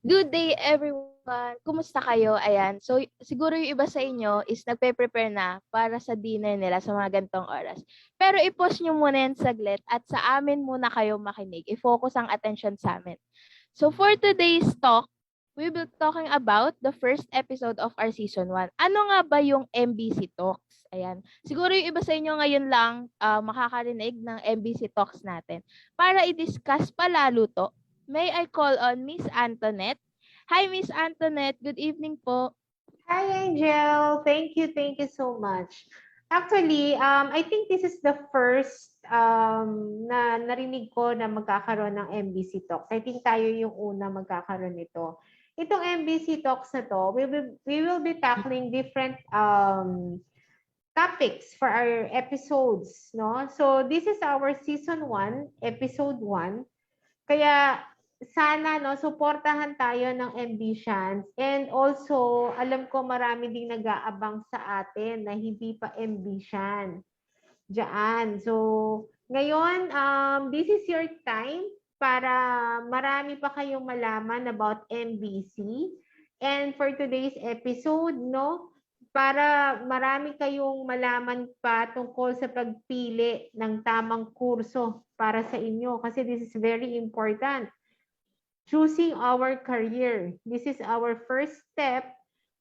Good day everyone! Kumusta kayo? Ayan. So, siguro yung iba sa inyo is nagpe-prepare na para sa dinner nila sa mga gantong oras. Pero i-pause nyo muna yan saglit at sa amin muna kayo makinig. I-focus ang attention sa amin. So, for today's talk, we will be talking about the first episode of our season 1. Ano nga ba yung MBC Talks? Ayan. Siguro yung iba sa inyo ngayon lang makakarinig ng MBC Talks natin. Para i-discuss palalo to, may I call on Miss Antoinette? Hi, Miss Antoinette. Good evening po. Hi, Angel. Thank you so much. Actually, I think this is the first na narinig ko na magkakaroon ng MBC Talks. I think tayo yung una magkakaroon nito. Itong MBC Talks na to, we will be tackling different topics for our episodes, no? So, this is our season 1, episode 1. Kaya sana no suportahan tayo ng ambitions, and also alam ko marami ding nag-aabang sa atin na hindi pa ambition diyan. So ngayon this is your time para marami pa kayong malaman about MBC, and for today's episode no, para marami kayong malaman pa tungkol sa pagpili ng tamang kurso para sa inyo, kasi this is very important. Choosing our career. This is our first step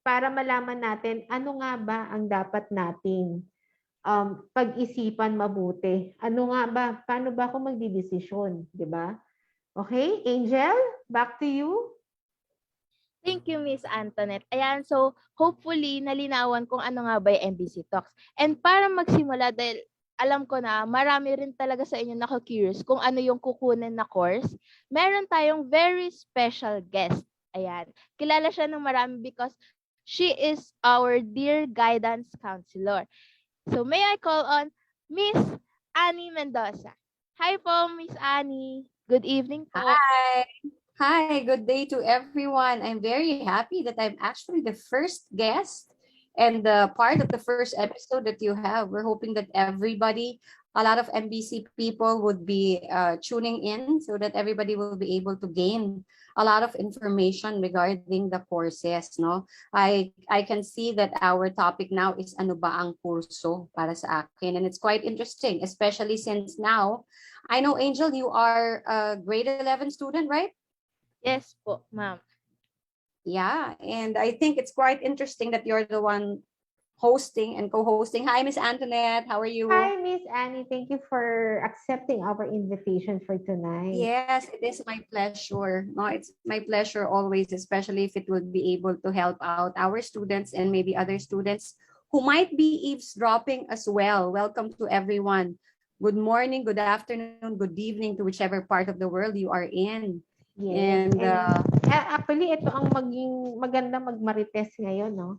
para malaman natin ano nga ba ang dapat nating pag-isipan mabuti. Ano nga ba? Paano ba ako magdidesisyon? Di ba? Okay, Angel, back to you. Thank you, Miss Antoinette. Ayan, so hopefully nalinawan kung ano nga ba yung MBC Talks. And para magsimula, dahil alam ko na marami rin talaga sa inyo naka-curious kung ano yung kukunin na course, meron tayong very special guest. Ayan, kilala siya ng marami because she is our dear guidance counselor. So may I call on Miss Annie Mendoza. Hi po, Miss Annie. Good evening po. Hi, good day to everyone. I'm very happy that I'm actually the first guest and part of the first episode that you have. We're hoping that everybody, a lot of MBC people would be tuning in so that everybody will be able to gain a lot of information regarding the courses, no? I can see that our topic now is ano ba ang kurso para sa akin, and it's quite interesting, especially since now I know, Angel, you are a grade 11 student, right? Yes po, ma'am. Yeah, and I think it's quite interesting that you're the one hosting and co-hosting. Hi, Miss Antoinette. How are you? Hi, Miss Annie. Thank you for accepting our invitation for tonight. Yes, it is my pleasure. No, it's my pleasure always, especially if it will be able to help out our students and maybe other students who might be eavesdropping as well. Welcome to everyone. Good morning, good afternoon, good evening to whichever part of the world you are in. Yes. And actually, ito ang maging maganda magmarites ngayon, no?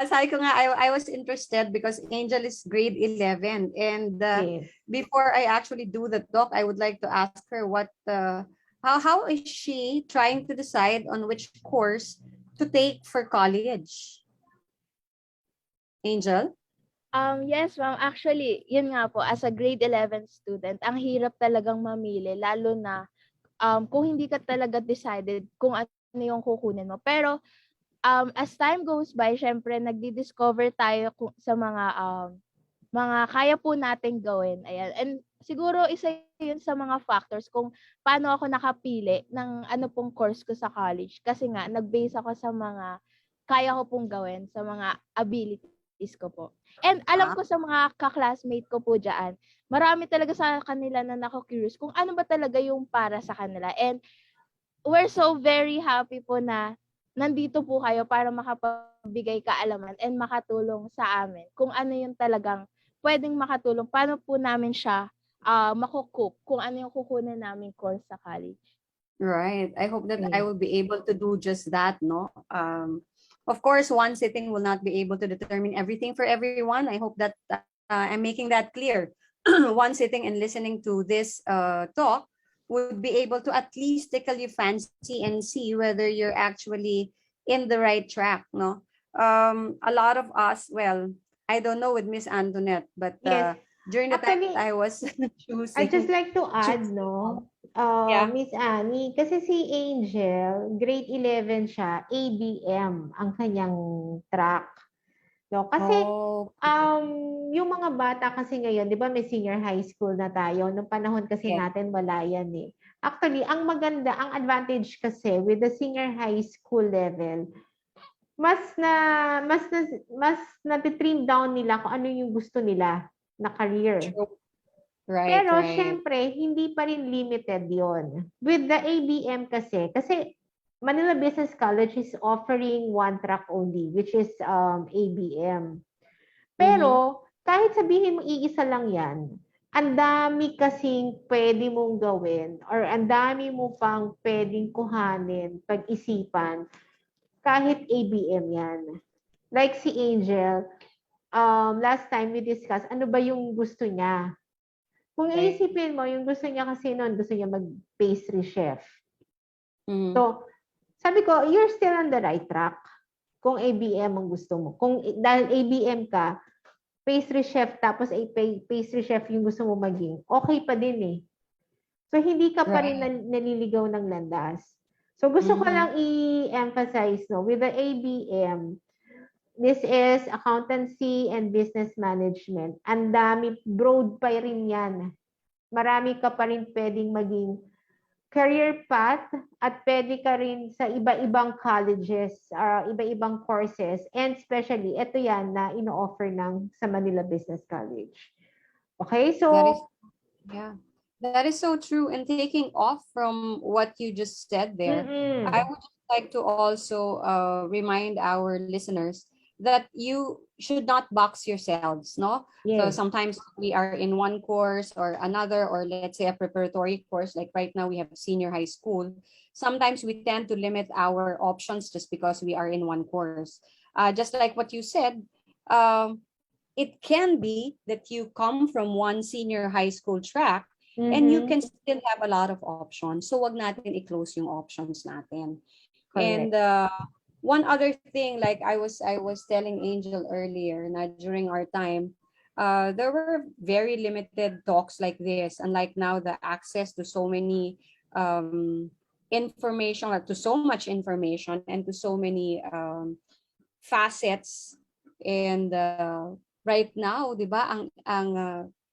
Sabi ko nga, I was interested because Angel is grade 11, and Yes. before I actually do the talk, I would like to ask her how is she trying to decide on which course to take for college? Angel? Yes, ma'am. Actually, yun nga po, as a grade 11 student, ang hirap talagang mamili, lalo na kung hindi ka talaga decided kung ano yung kukunin mo. Pero as time goes by, syempre, nagdi-discover tayo sa mga kaya po nating gawin. Ayan. And siguro, isa yun sa mga factors kung paano ako nakapili ng ano pong course ko sa college. Kasi nga, nag-base ako sa mga kaya ko pong gawin, sa mga abilities ko po. And alam ko sa mga ka-classmate ko po dyan, marami talaga sa kanila na nako-curious kung ano ba talaga yung para sa kanila. And we're so very happy po na nandito po kayo para makapagbigay kaalaman and makatulong sa amin kung ano yung talagang pwedeng makatulong. Paano po namin siya makukup kung ano yung kukunin namin course sa college. Right. I hope that I will be able to do just that, no? Of course, one sitting will not be able to determine everything for everyone. I hope that I'm making that clear. One sitting and listening to this talk would be able to at least tickle your fancy and see whether you're actually in the right track, no? A lot of us, well, I don't know with Miss Antoinette, but Yes. during the time Actually, that I was I'd just choosing like to add, choosing no, yeah. Miss Annie, kasi si Angel, grade 11 siya, ABM ang kanyang track. No? Kasi Oh, yung mga bata kasi ngayon, 'di ba, may senior high school na tayo. Nung panahon kasi yes. natin wala yan eh. Actually, ang maganda, ang advantage kasi with the senior high school level, mas na mas na-trim down nila kung ano yung gusto nila na career. True. Right, Pero right. syempre, hindi pa rin limited 'yon. With the ABM kasi Manila Business College is offering one track only, which is ABM. Mm-hmm. Pero kahit sabihin mo iisa lang 'yan, ang dami kasing pwede mong gawin or ang dami mo pang pwedeng kuhanin, pag-isipan kahit ABM 'yan. Like si Angel, last time we discussed ano ba yung gusto niya. Kung Right. iisipin mo, yung gusto niya kasi noon, gusto niya mag-pastry chef. Mm-hmm. So, sabi ko, you're still on the right track kung ABM ang gusto mo. Kung dahil ABM ka, pastry chef tapos ay pastry chef yung gusto mo maging, okay pa din eh. So, hindi ka pa rin Right. naliligaw ng landas. So, gusto ko Mm-hmm. lang i-emphasize, no, with the ABM, this is accountancy and business management. Ang dami, broad pa rin yan. Marami ka pa rin pwedeng maging career path at pwede ka rin sa iba-ibang colleges, iba-ibang courses, and especially, ito yan na ino-offer ng sa Manila Business College. Okay, That so, is yeah. That is so true. And taking off from what you just said there, I would just like to also remind our listeners that you should not box yourselves, no? So yes. sometimes we are in one course or another, or let's say a preparatory course, like right now we have senior high school. Sometimes we tend to limit our options just because we are in one course. Just like what you said, um, it can be that you come from one senior high school track and you can still have a lot of options. So wag natin i-close yung options natin. And Correct. one other thing, like I was telling Angel earlier, na during our time, there were very limited talks like this. Unlike now, the access to so many information, to so much information, and to so many facets. And right now, 'di ba, ang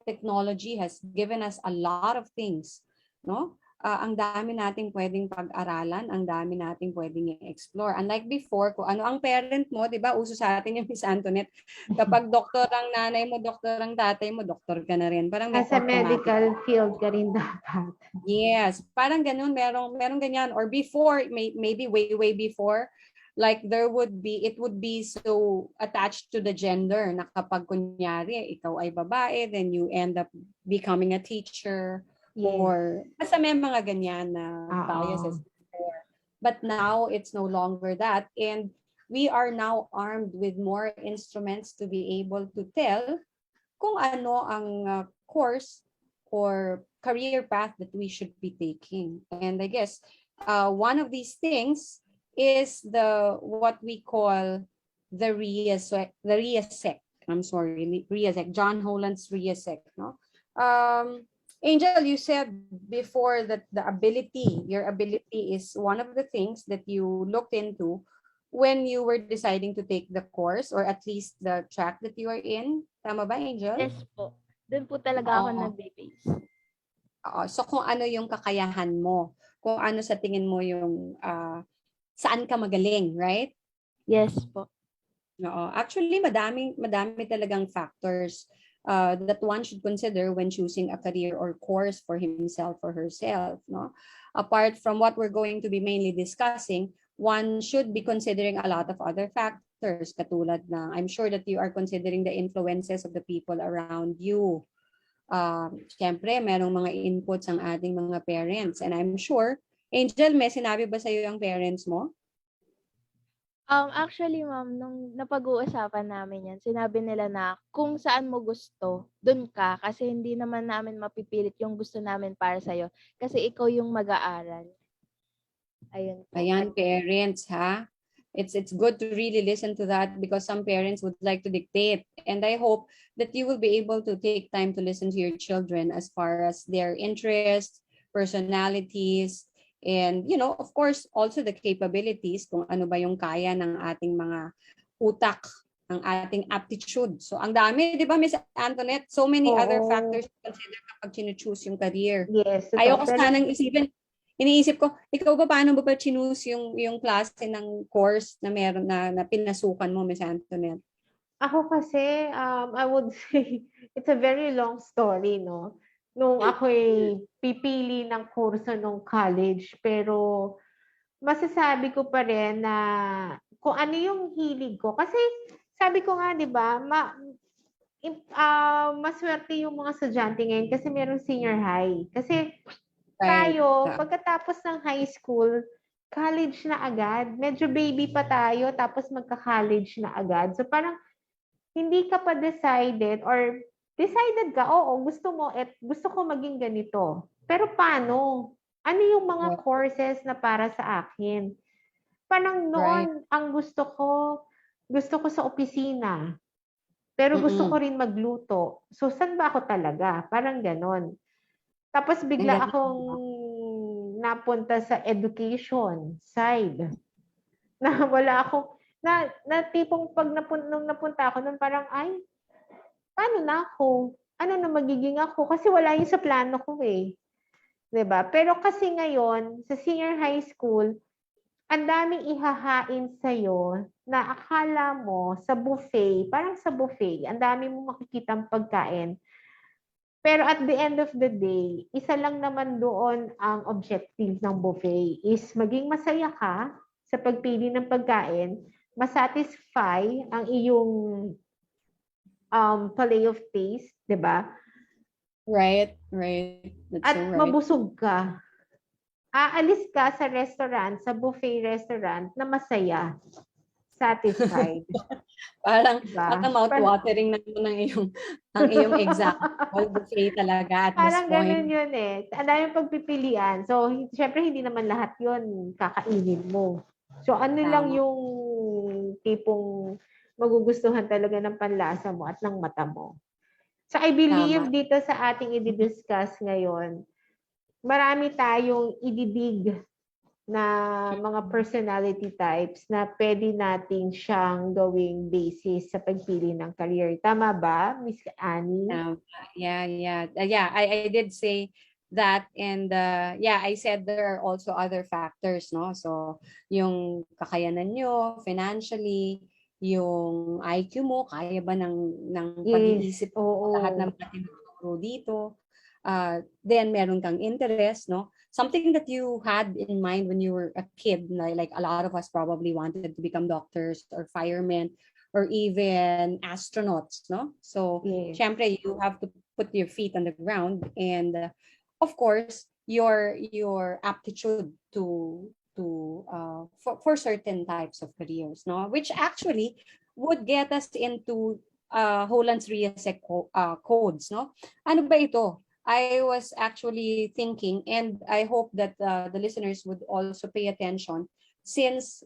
technology has given us a lot of things, no? Ang dami nating pwedeng pag-aralan, ang dami nating pwedeng i-explore. Unlike before, kung ano ang parent mo, 'di ba? Uso sa atin yung Miss Antoinette, kapag doktor ang nanay mo, doktor ang tatay mo, doktor ka na rin. Parang may Nasa automatic. medical field ka rin dapat. Yes, parang ganun, merong ganyan. Or before, maybe way before, like it would be so attached to the gender na kapag kunyari ikaw ay babae, then you end up becoming a teacher, Yes. or basta may mga ganyan na biases before. But now it's no longer that, and we are now armed with more instruments to be able to tell kung ano ang course or career path that we should be taking. And I guess one of these things is the what we call the RIASEC. I'm sorry, RIASEC, John Holland's RIASEC. No, Angel, you said before that your ability is one of the things that you looked into when you were deciding to take the course, or at least the track that you are in. Tama ba, Angel? Yes po. Doon po talaga ako Oo. nagbe-base. So kung ano yung kakayahan mo, kung ano sa tingin mo yung saan ka magaling, right? Yes po. Oo. Actually, madami talagang factors that one should consider when choosing a career or course for himself or herself. No, apart from what we're going to be mainly discussing, one should be considering a lot of other factors. Katulad na, I'm sure that you are considering the influences of the people around you. Siyempre, merong mga inputs ang ating mga parents, and I'm sure, Angel, may sinabi ba sa'yo yung parents mo? Actually, ma'am, nung napag-uusapan namin yan, sinabi nila na kung saan mo gusto, dun ka. Kasi hindi naman namin mapipilit yung gusto namin para sa'yo. Kasi ikaw yung mag-aaral. Ayun po. Ayan, parents, ha? It's good to really listen to that, because some parents would like to dictate, and I hope that you will be able to take time to listen to your children as far as their interests, personalities, and of course also the capabilities, kung ano ba yung kaya ng ating mga utak, ang ating aptitude. So ang dami, 'di ba, Miss Antoinette? So many other Oo. factors to consider kapag choose yung career. Yes, totoo. Ayoko sanang isipin, iniisip ko, ikaw ba, paano ba choose yung klase ng course na meron na pinasukan mo, Miss Antoinette? Ako kasi, I would say, it's a very long story, no? Nung ako'y pipili ng kurso nung college, pero masasabi ko pa rin na kung ano yung hilig ko. Kasi sabi ko nga, di ba, maswerte yung mga estudyante ngayon kasi merong senior high. Kasi Right. tayo, pagkatapos ng high school, college na agad. Medyo baby pa tayo, tapos magka-college na agad. So parang hindi ka pa decided or decided ka, oo, gusto ko maging ganito. Pero paano? Ano yung mga courses na para sa akin? Parang Right. noon, ang gusto ko sa opisina. Pero gusto ko rin magluto. So, saan ba ako talaga? Parang ganon. Tapos Ang bigla galing. akong napunta sa education side. Na wala akong, na tipong pag nung napunta ako, nung parang, ay, paano na ako? Ano na magiging ako? Kasi wala yun sa plano ko eh. 'Di ba? Pero kasi ngayon, sa senior high school, ang daming ihahain sa'yo na akala mo sa buffet, parang sa buffet, ang dami mong makikitang pagkain. Pero at the end of the day, isa lang naman doon ang objective ng buffet is maging masaya ka sa pagpili ng pagkain, masatisfy ang iyong palate of taste, 'di ba? Right. That's At so right. mabusog ka. Aalis ka sa restaurant, sa buffet restaurant na masaya, satisfied. Parang Diba? mouth-watering na yun ang iyong example. Buffet talaga at this Parang ganun point. yun eh. Ang daming pagpipilian. So, syempre hindi naman lahat yun kakainin mo. So, ano lang Tama. yung tipong magugustuhan talaga ng panlasa mo at ng mata mo. So, I believe Tama. dito sa ating i-discuss ngayon, marami tayong ididig na mga personality types na pwede nating siyang gawing basis sa pagpili ng career. Tama ba, Miss Annie? Yeah. I did say that, and I said there are also other factors, no? So, yung kakayanan nyo financially, yung IQ mo, kaya ba ng Yes. pag-iisip mo lahat ng Oo. mga tinuturo dito? Then meron kang interest, no? Something that you had in mind when you were a kid, like a lot of us probably wanted to become doctors or firemen or even astronauts, no? So, Yes. syempre, you have to put your feet on the ground, and of course, your aptitude for certain types of careers, no? Which actually would get us into Holland's Riasec codes, no? Ano ba ito? I was actually thinking, and I hope that the listeners would also pay attention, since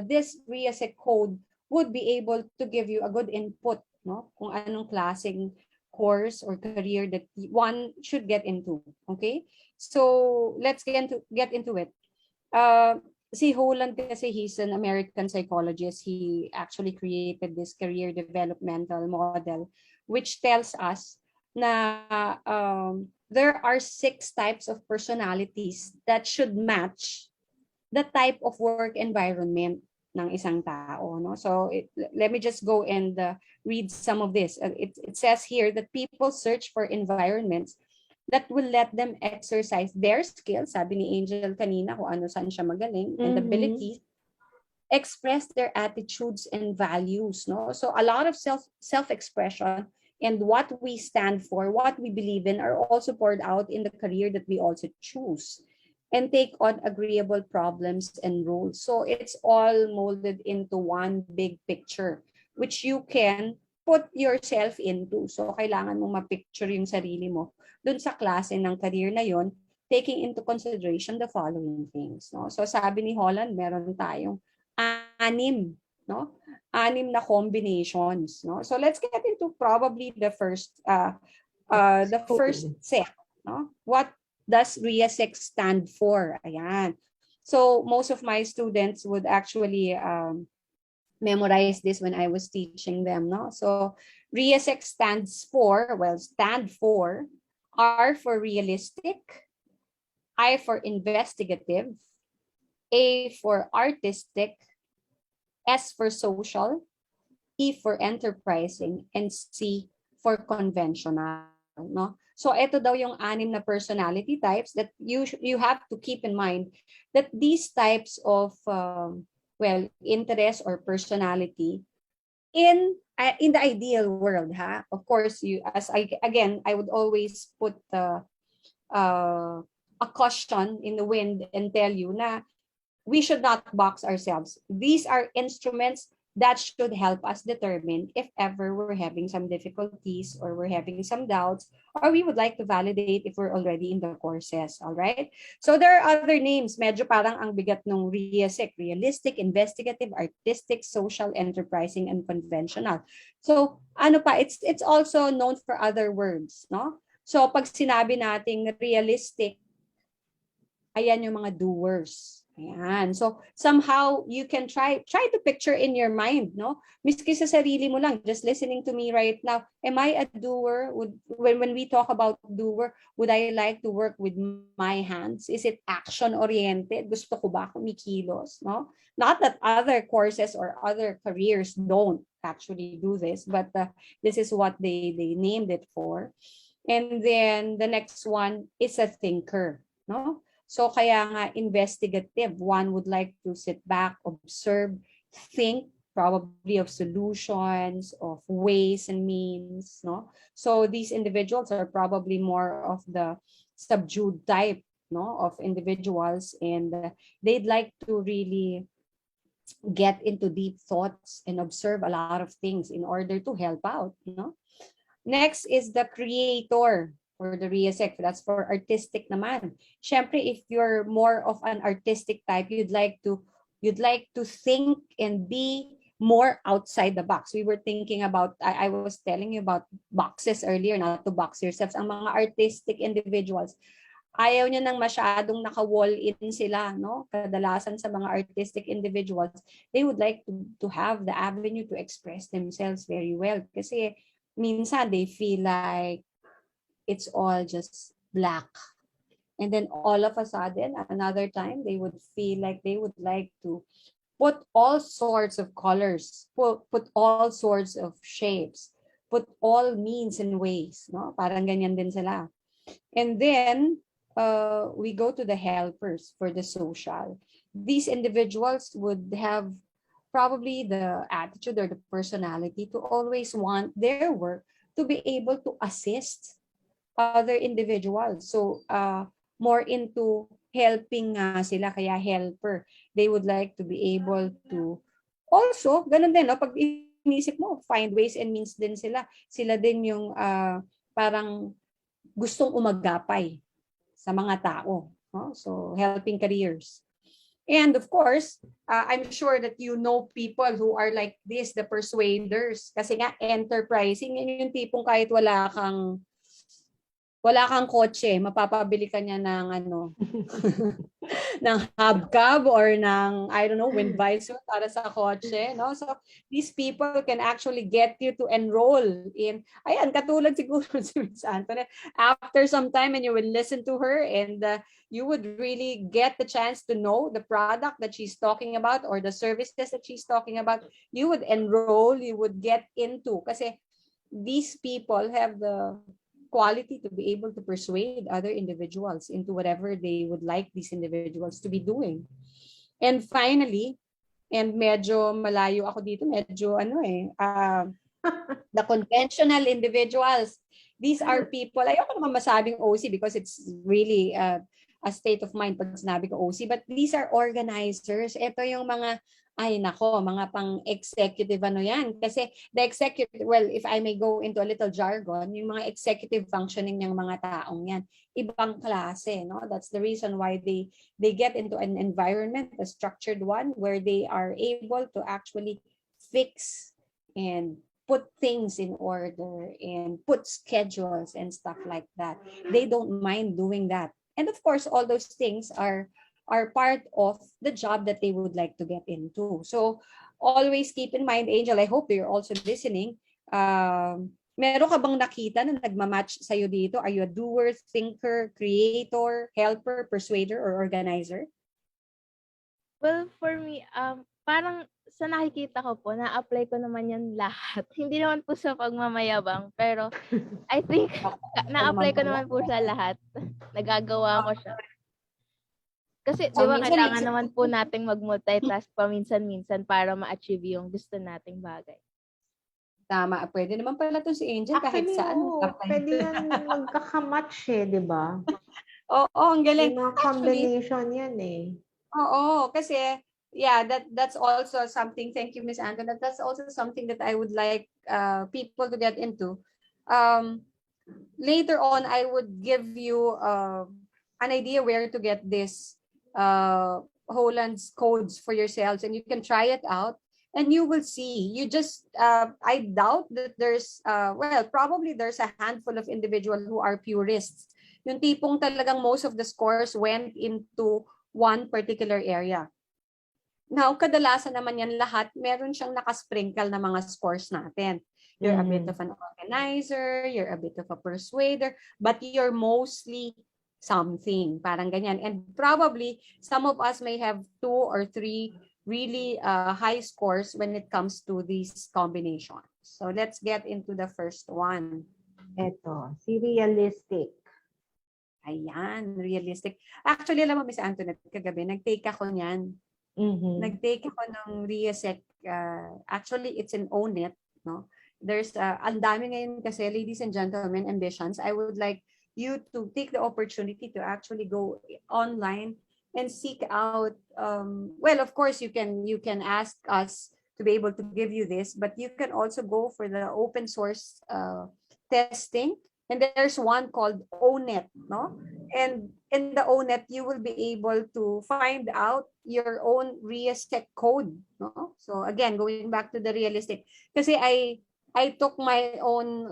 this Riasec code would be able to give you a good input, no? Kung anong klaseng course or career that one should get into. Okay? So let's get into it. Si Holland kasi, he's an American psychologist. He actually created this career developmental model, which tells us na there are 6 types of personalities that should match the type of work environment ng isang tao, no? So let me just go and read some of this. It says here that people search for environments that will let them exercise their skills, sabi ni Angel kanina, kung ano, saan siya magaling, and abilities, express their attitudes and values, no? So a lot of self-expression and what we stand for, what we believe in, are also poured out in the career that we also choose, and take on agreeable problems and roles. So it's all molded into one big picture, which you can put yourself into. So kailangan mo ma-picture yung sarili mo dun sa klase ng career na yon, taking into consideration the following things, no? So sabi ni Holland, meron tayong anim, no? Anim na combinations, no? So let's get into probably the first set, no? What does RIASEC stand for? Ayan. So most of my students would actually memorize this when I was teaching them, no? So RIASEC stand for R for realistic, I for investigative, A for artistic, S for social, E for enterprising, and C for conventional, no? So ito daw yung anim na personality types that you have to keep in mind that these types of interest or personality in the ideal world, ha? Of course, I would always put a caution in the wind and tell you na we should not box ourselves. These are instruments that should help us determine if ever we're having some difficulties or we're having some doubts, or we would like to validate if we're already in the courses, all right? So there are other names, medyo parang ang bigat ng RIASEC, realistic, investigative, artistic, social, enterprising, and conventional. So ano pa, it's also known for other words, no? So pag sinabi nating realistic, ayan yung mga doers. Ayan. So somehow you can try to picture in your mind, no? Miski sa sarili mo lang, just listening to me right now, am I a doer? When we talk about doer, would I like to work with my hands? Is it action oriented? Gusto ko ba kumikilos, no? Not that other courses or other careers don't actually do this, but this is what they named it for. And then the next one is a thinker, no? So kaya nga investigative, one would like to sit back, observe, think probably of solutions, of ways and means, no? So these individuals are probably more of the subdued type, no, of individuals, and they'd like to really get into deep thoughts and observe a lot of things in order to help out, you know. Next is the creator for the RIASEC. That's for artistic naman. Syempre, if you're more of an artistic type, you'd like to think and be more outside the box. We were thinking about, I was telling you about boxes earlier, not to box yourselves. Ang mga artistic individuals, ayaw niya nang masyadong naka-wall-in sila, no? Kadalasan sa mga artistic individuals, they would like to have the avenue to express themselves very well. Kasi minsan they feel like it's all just black. And then all of a sudden, another time, they would feel like they would like to put all sorts of colors, put all sorts of shapes, put all means and ways, no? Parang ganyan din sila. And then, we go to the helpers for the social. These individuals would have probably the attitude or the personality to always want their work to be able to assist other individuals. So more into helping sila, kaya helper. They would like to be able to also, ganun din, no? Pag inisip mo, find ways and means din sila. Sila din yung parang gustong umagapay sa mga tao. No? So helping careers. And of course, I'm sure that you know people who are like this, the persuaders. Kasi nga, enterprising, yun yung tipong kahit wala kang kotse, mapapabili ka niya ng ng hubcap or ng, I don't know, wind visor para sa kotse, no? So these people can actually get you to enroll in, ayan, katulad siguro si Ms. Antoinette, after some time and you will listen to her and you would really get the chance to know the product that she's talking about or the services that she's talking about. You would enroll, you would get into, kasi these people have the quality to be able to persuade other individuals into whatever they would like these individuals to be doing. And finally, and medyo malayo ako dito, medyo the conventional individuals. These are people, ayoko naman masabing OC because it's really a state of mind pag sinabi ko OC, but these are organizers. Ito yung mga, ay nako, mga pang-executive ano yan. Kasi the executive, well, if I may go into a little jargon, yung mga executive functioning ng mga taong yan, ibang klase, no? That's the reason why they get into an environment, a structured one, where they are able to actually fix and put things in order and put schedules and stuff like that. They don't mind doing that. And of course, all those things are part of the job that they would like to get into. So always keep in mind, Angel, I hope you're also listening. Meron ka bang nakita na nagmamatch sa'yo dito? Are you a doer, thinker, creator, helper, persuader, or organizer? Well, for me, parang sa nakikita ko po, na-apply ko naman yan lahat. Hindi naman po sa pagmamayabang, pero I think na-apply ko naman po sa lahat. Nagagawa ko siya. Kasi, di So, ba, minsan kailangan naman po nating mag-multitask paminsan-minsan para ma-achieve yung gusto nating bagay. Tama, pwede naman pala to si Angel kahit Actually, saan. oo, pwede yan magkakamatch di ba? Oo, ang galing. May mga combination yan eh. Oo, kasi yeah, that's also something. Thank you, Miss Antoinette. That's also something that I would like people to get into. Later on, I would give you an idea where to get this Holland's codes for yourselves, and you can try it out. And you will see. You just, I doubt that there's, well, probably there's a handful of individuals who are purists. Yung tipong talagang most of the scores went into one particular area. Now, kadalasan naman yan lahat, meron siyang nakasprinkle na mga scores natin. You're a bit of an organizer, you're a bit of a persuader, but you're mostly something. Parang ganyan. And probably, some of us may have 2 or 3 really high scores when it comes to these combinations. So let's get into the first one. Ito, si realistic. Ayan, realistic. Actually, alam mo, Miss Antoinette, kagabi, nag-take ako niyan. Nag-take ako ng Riasec. Actually, it's an Onet, no? There's, ang dami ngayon kasi, ladies and gentlemen, ambitions. I would like you to take the opportunity to actually go online and seek out, well, of course, you can ask us to be able to give you this, but you can also go for the open source testing. And there's one called ONET, no? And in the ONET, you will be able to find out your own realistic code, no? So again, going back to the realistic, kasi I took my own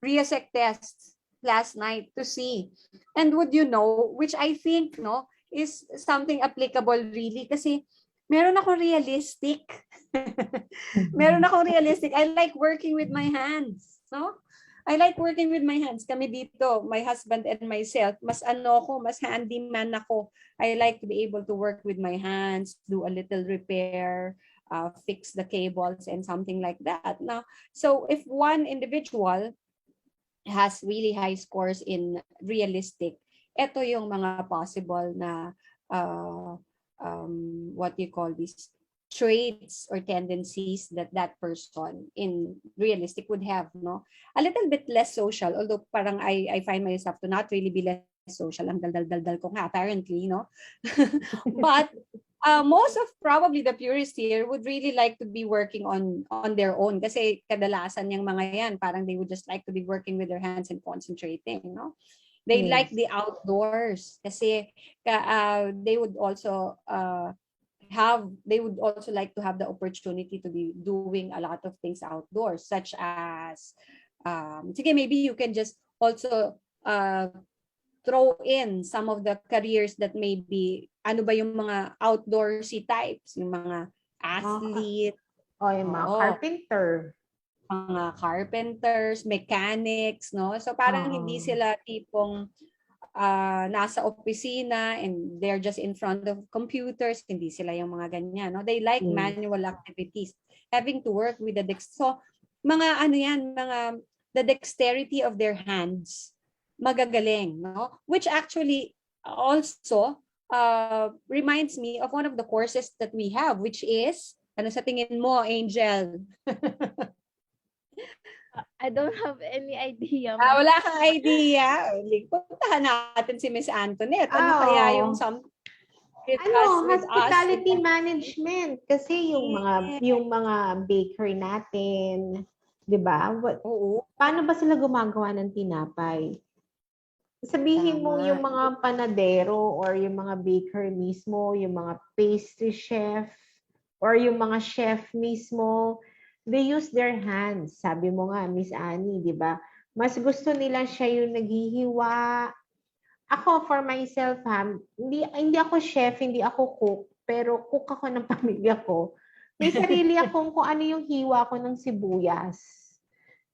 realistic tests last night to see. And would you know, which I think, no, is something applicable really, kasi meron akong realistic. Meron akong realistic. I like working with my hands, no? I like working with my hands. Kami dito, my husband and myself, mas mas handyman ako. I like to be able to work with my hands, do a little repair, fix the cables and something like that. Now, so if one individual has really high scores in realistic, ito yung mga possible na what you call this, traits or tendencies that that person in realistic would have, no? A little bit less social, although parang I find myself to not really be less social. Ang dal-dal-dal ko nga, apparently, no? But most of probably the purists here would really like to be working on their own, kasi kadalasan yung mga yan, parang they would just like to be working with their hands and concentrating, no? They like the outdoors, kasi they would also like to have the opportunity to be doing a lot of things outdoors, such as sige, maybe you can just also throw in some of the careers that may be, ano ba yung mga outdoorsy types, yung mga athlete, yung mga carpenter. Mga carpenters, mechanics, no? So parang hindi sila tipong nasa opisina and they're just in front of computers. Hindi sila yung mga ganyan, no? They like manual activities, having to work with the so mga ano yan, the dexterity of their hands, magagaling, no? Which actually also reminds me of one of the courses that we have, which is, ano sa tingin mo, Angel? I don't have any idea, Wala kang idea. Puntahan natin si Miss Antoinette. Ano kaya yung Oo. some with us, Ano, with us? hospitality management kasi yung mga bakery natin, 'di ba? Oo, Paano ba sila gumagawa ng tinapay? Sabihin mo tama. yung mga panadero or yung mga baker mismo, yung mga pastry chef or yung mga chef mismo, they use their hands. Sabi mo nga, Miss Annie, 'di ba? Mas gusto nila siya yung naghihiwa. Ako for myself, hindi ako chef, hindi ako cook, pero cook ako ng pamilya ko. May sarili akong kung ano yung hiwa ko ng sibuyas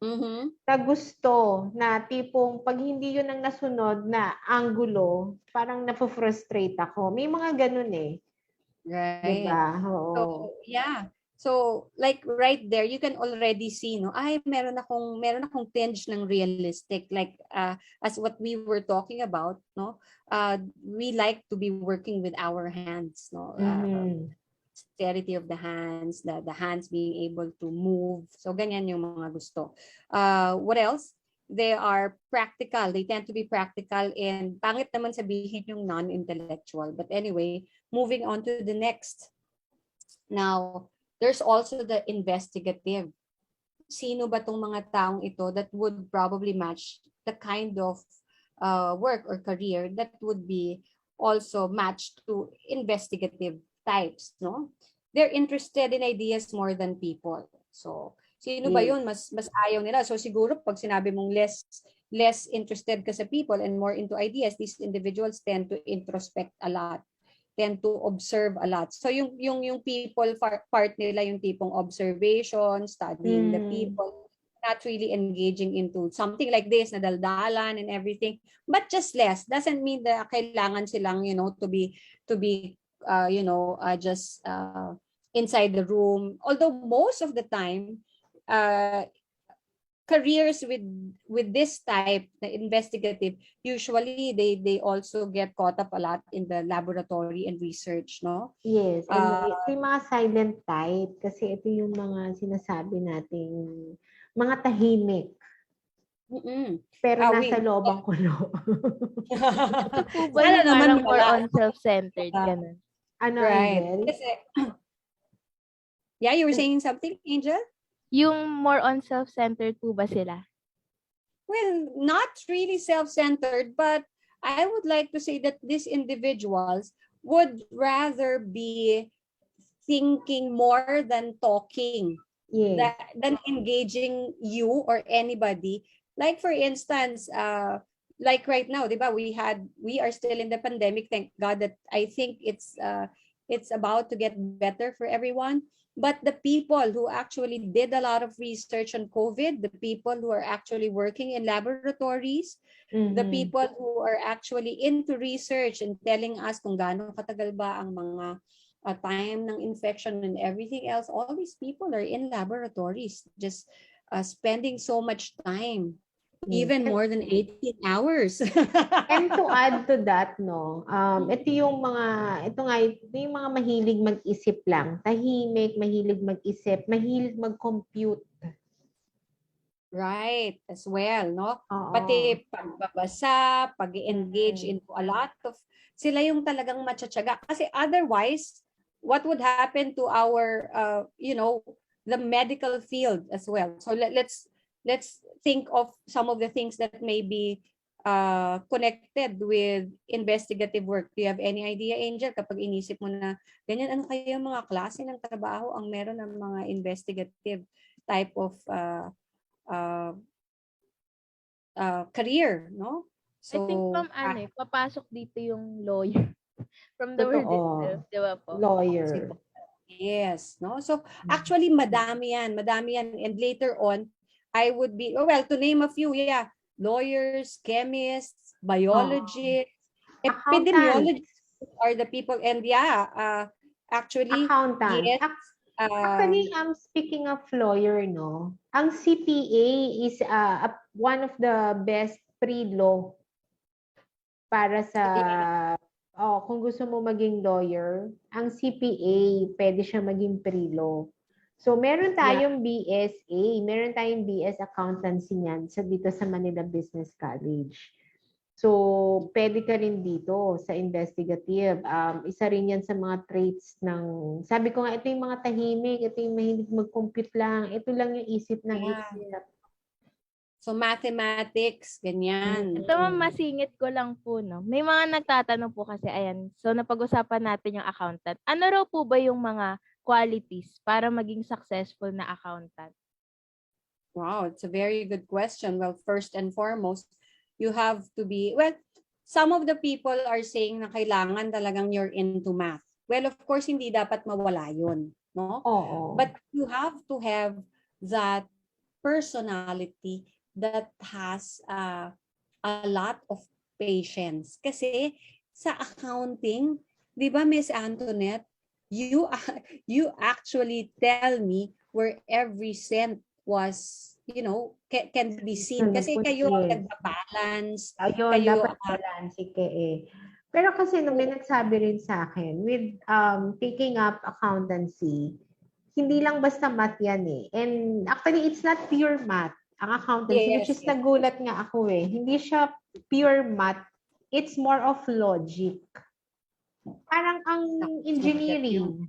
Mhm. na gusto na tipong 'pag hindi yun ang nasunod na anggulo, parang nafo-frustrate ako. May mga gano'n, eh, 'di Right. ba? So, Oo. yeah. So, like right there, you can already see, no? Ay, meron akong tinge ng realistic. Like, as what we were talking about, no? We like to be working with our hands, no? Mhm. Dexterity of the hands, the hands being able to move. So, ganyan yung mga gusto. What else? They are practical. They tend to be practical, and pangit naman sabihin yung non-intellectual. But anyway, moving on to the next. Now, there's also the investigative. Sino ba tong mga taong ito that would probably match the kind of work or career that would be also matched to investigative types, no? They're interested in ideas more than people. So, sino ba Yes. yun? Mas ayaw nila. So, siguro pag sinabi mong less interested ka sa people and more into ideas, these individuals tend to introspect a lot, tend to observe a lot. So yung people part nila yung tipong observation, studying the Mhm. people, not really engaging into something like this na daldalan and everything, but just less doesn't mean that kailangan silang to be just inside the room, although most of the time uh careers with this type na investigative, usually they also get caught up a lot in the laboratory and research, no? Yes, and uh ito yung mga silent type kasi ito yung mga sinasabi nating mga tahimik, mm pero nasa we loob ang kulo. Ito po ba sana yung naman parang more wala. on self-centered, ganun? Ano, Right, Angel? kasi yeah, you were saying something, Angel? Yung more on self-centered po ba sila? Well, not really self-centered, but I would like to say that these individuals would rather be thinking more than talking, Yes. than engaging you or anybody. Like for instance, like right now, diba, we are still in the pandemic. Thank God that I think it's about to get better for everyone. But the people who actually did a lot of research on COVID, the people who are actually working in laboratories, the Mhm. people who are actually into research and telling us kung gaano katagal ba ang mga time ng infection and everything else, all these people are in laboratories, just spending so much time, Yes. even more than 18 hours. And to add to that, no, ito yung mga mahilig mag-isip lang. Tahimik, mahilig mag-isip, mahilig mag-compute. Right, as well, no? Oo. Pati pagbabasa, pag-engage Mm. into a lot of, sila yung talagang matsyatsaga. Kasi otherwise, what would happen to our, the medical field as well? So let's think of some of the things that may be connected with investigative work. Do you have any idea, Angel, kapag inisip mo na ganyan, ano kaya yung mga klase ng trabaho ang meron ng mga investigative type of uh, career, no? I think So, from papasok dito yung lawyer. From the word itself, Totoo. di ba po? Lawyer. yes, no? So, actually, madami yan. And later on, I would be, oh, well, to name a few, yeah, lawyers, chemists, Oo. biologists, Accountant. epidemiologists are the people, and yeah, actually, Accountant. yes, Actually, speaking of lawyer, no, ang CPA is one of the best pre-law para sa, kung gusto mo maging lawyer, ang CPA, pwede siya maging pre-law. So, meron Yeah. tayong BSA, meron tayong BS Accountancy niyan dito sa Manila Business College. So, pwede ka rin dito sa investigative. Isa rin yan sa mga traits ng, sabi ko nga, ito yung mga tahimik, ito yung mahilig mag-compute lang, ito lang yung isip ng Yeah. isip. So mathematics, ganyan. Ito masingit ko lang po, no? May mga nagtatanong po kasi, ayan, so napag-usapan natin yung accountant. Ano raw po ba yung mga qualities para maging successful na accountant? Wow, it's a very good question. Well, first and foremost, you have to be, well, some of the people are saying na kailangan talagang you're into math. Well, of course, hindi dapat mawala yun, no? Oo. But you have to have that personality that has a lot of patience. Kasi sa accounting, di ba, Miss Antoinette, you you actually tell me where every cent was, can be seen. Kasi kayo ang nagpa-balance. Ayun, Kayo dapat balance ka eh. Pero kasi nung may nagsabi rin sa akin, with taking up accountancy, hindi lang basta math yan eh. And actually, it's not pure math, ang accountancy, which is nagulat nga ako eh. Hindi siya pure math. It's more of logic. Parang ang engineering.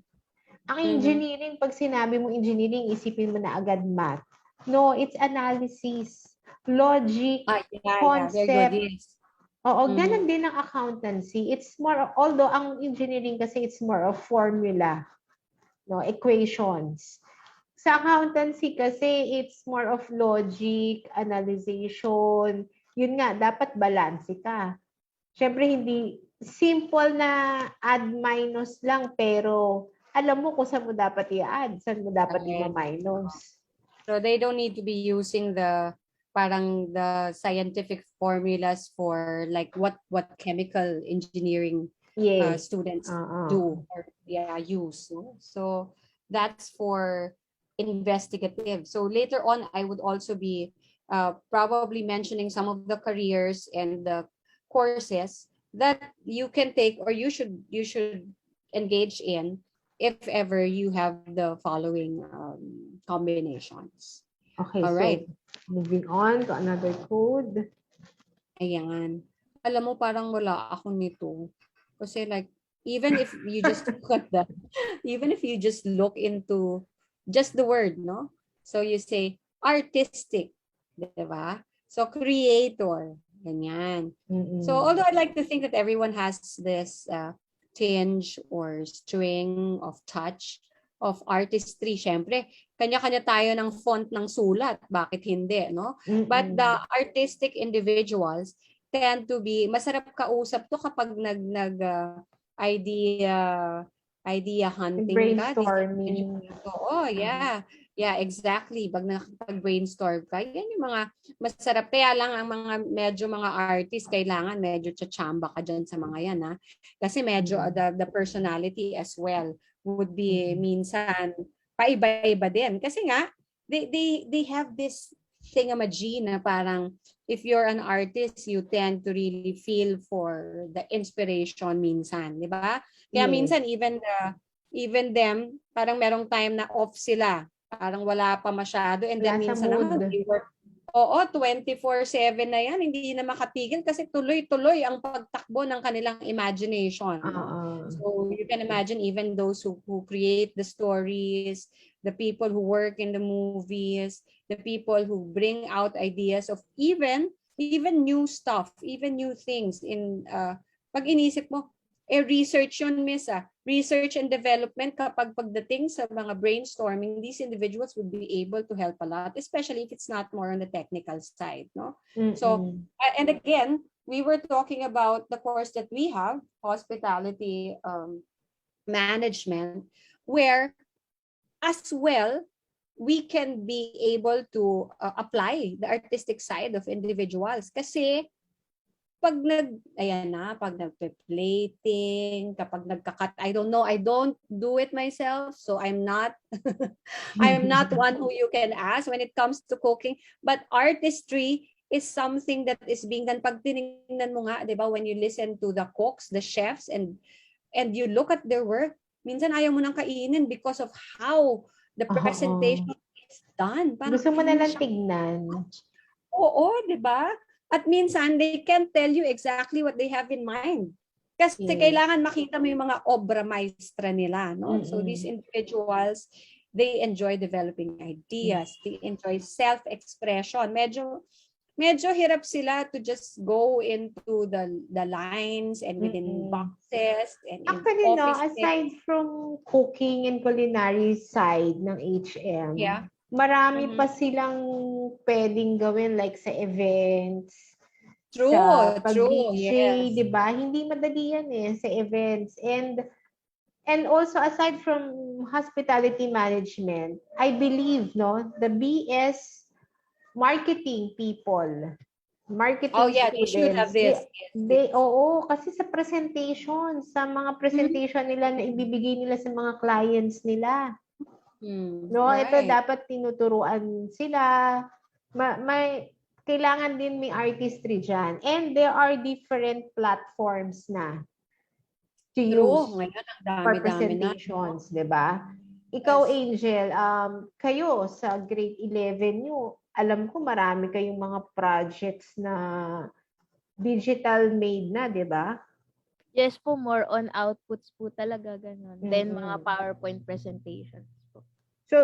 Ang engineering, pag sinabi mo engineering, isipin mo na agad math. No, it's analysis, logic, concept. Oo, ganun din ang accountancy. It's more, although ang engineering kasi it's more of formula, no, equations. Sa accountancy kasi it's more of logic, analyzation. Yun nga, dapat balance ka. Siyempre, hindi simple na add minus lang, pero alam mo kung saan mo dapat i-add, saan mo dapat i-minus. So they don't need to be using the scientific formulas for like what chemical engineering students do or use. No? So that's for investigative. So later on, I would also be probably mentioning some of the careers and the courses that you can take or you should engage in if ever you have the following combinations. Okay, all right. So moving on to another code. Ayan. Alam mo, parang wala ako nito. Kasi like, even if you just look at that, even if you just look into just the word, no? So you say artistic, diba? So creator, ganyan. So although I'd like to think that everyone has this tinge or string of touch of artistry, syempre, kanya-kanya tayo ng font ng sulat. Bakit hindi, no? But the artistic individuals tend to be, masarap kausap to kapag idea hunting brainstorming. Oo, yeah. Yeah, exactly. Pag nakapag-brainstorm ka, yan yung mga masarap. Kaya lang ang medyo mga artist, kailangan medyo chachamba ka dyan sa mga yan. Ha? Kasi medyo the personality as well would be minsan paiba-iba din. Kasi nga, they have this thingamajig na parang if you're an artist, you tend to really feel for the inspiration minsan, di ba? Kaya minsan even them, parang merong time na off sila. Parang wala pa masyado. And then minsan naman, they work. Oo, 24/7 na yan. Hindi na makatigil kasi tuloy-tuloy ang pagtakbo ng kanilang imagination. So you can imagine even those who create the stories, the people who work in the movies, the people who bring out ideas of even new stuff, even new things in pag inisip mo, research yun, miss. Research and development, kapag pagdating sa mga brainstorming, these individuals would be able to help a lot, especially if it's not more on the technical side, no? So, and again, we were talking about the course that we have, hospitality management, where as well, we can be able to apply the artistic side of individuals. Kasi pag nagpe-plating, kapag nagka-cut, I don't know, I don't do it myself, so I'm not one who you can ask when it comes to cooking, but artistry is something that is being done. Pag tinignan mo nga, 'di ba, when you listen to the cooks, the chefs, and you look at their work, minsan ayaw mo nang kainin because of how the Oo. presentation is done. Parang, Gusto mo na lang siya, tignan. oo, di ba? At minsan, they can't tell you exactly what they have in mind. Kasi Yes. kailangan makita mo yung mga obra maestra nila, no? So these Mm-mm. individuals, they enjoy developing ideas. They enjoy self-expression. Medyo hirap sila to just go into the lines and within Mm-mm. boxes and in Actually, no, office aside space. from cooking and culinary side ng HM, Yeah. marami Mhm. pa silang pwedeng gawin like sa events, sa True, pag-DJ, yes. 'di ba? Hindi madali yan sa events. And also aside from hospitality management, I believe no, the BS marketing people, Oh marketing yeah, they should have students, this. Yes, they yes. oo, kasi sa presentation, sa mga Mhm. presentation nila na ibibigay nila sa mga clients nila. No, ito Right. dapat tinuturuan sila. May kailangan din may artistry diyan. And there are different platforms na to True. use Ngayon, ang for dami-dami na, no? presentations, 'di ba? Ikaw, Yes. Angel, kayo sa grade 11 nyo, alam ko marami kayong mga projects na digital made na, 'di ba? Yes po, more on outputs po talaga ganun. Then mga Mm-mm. PowerPoint presentations po. So,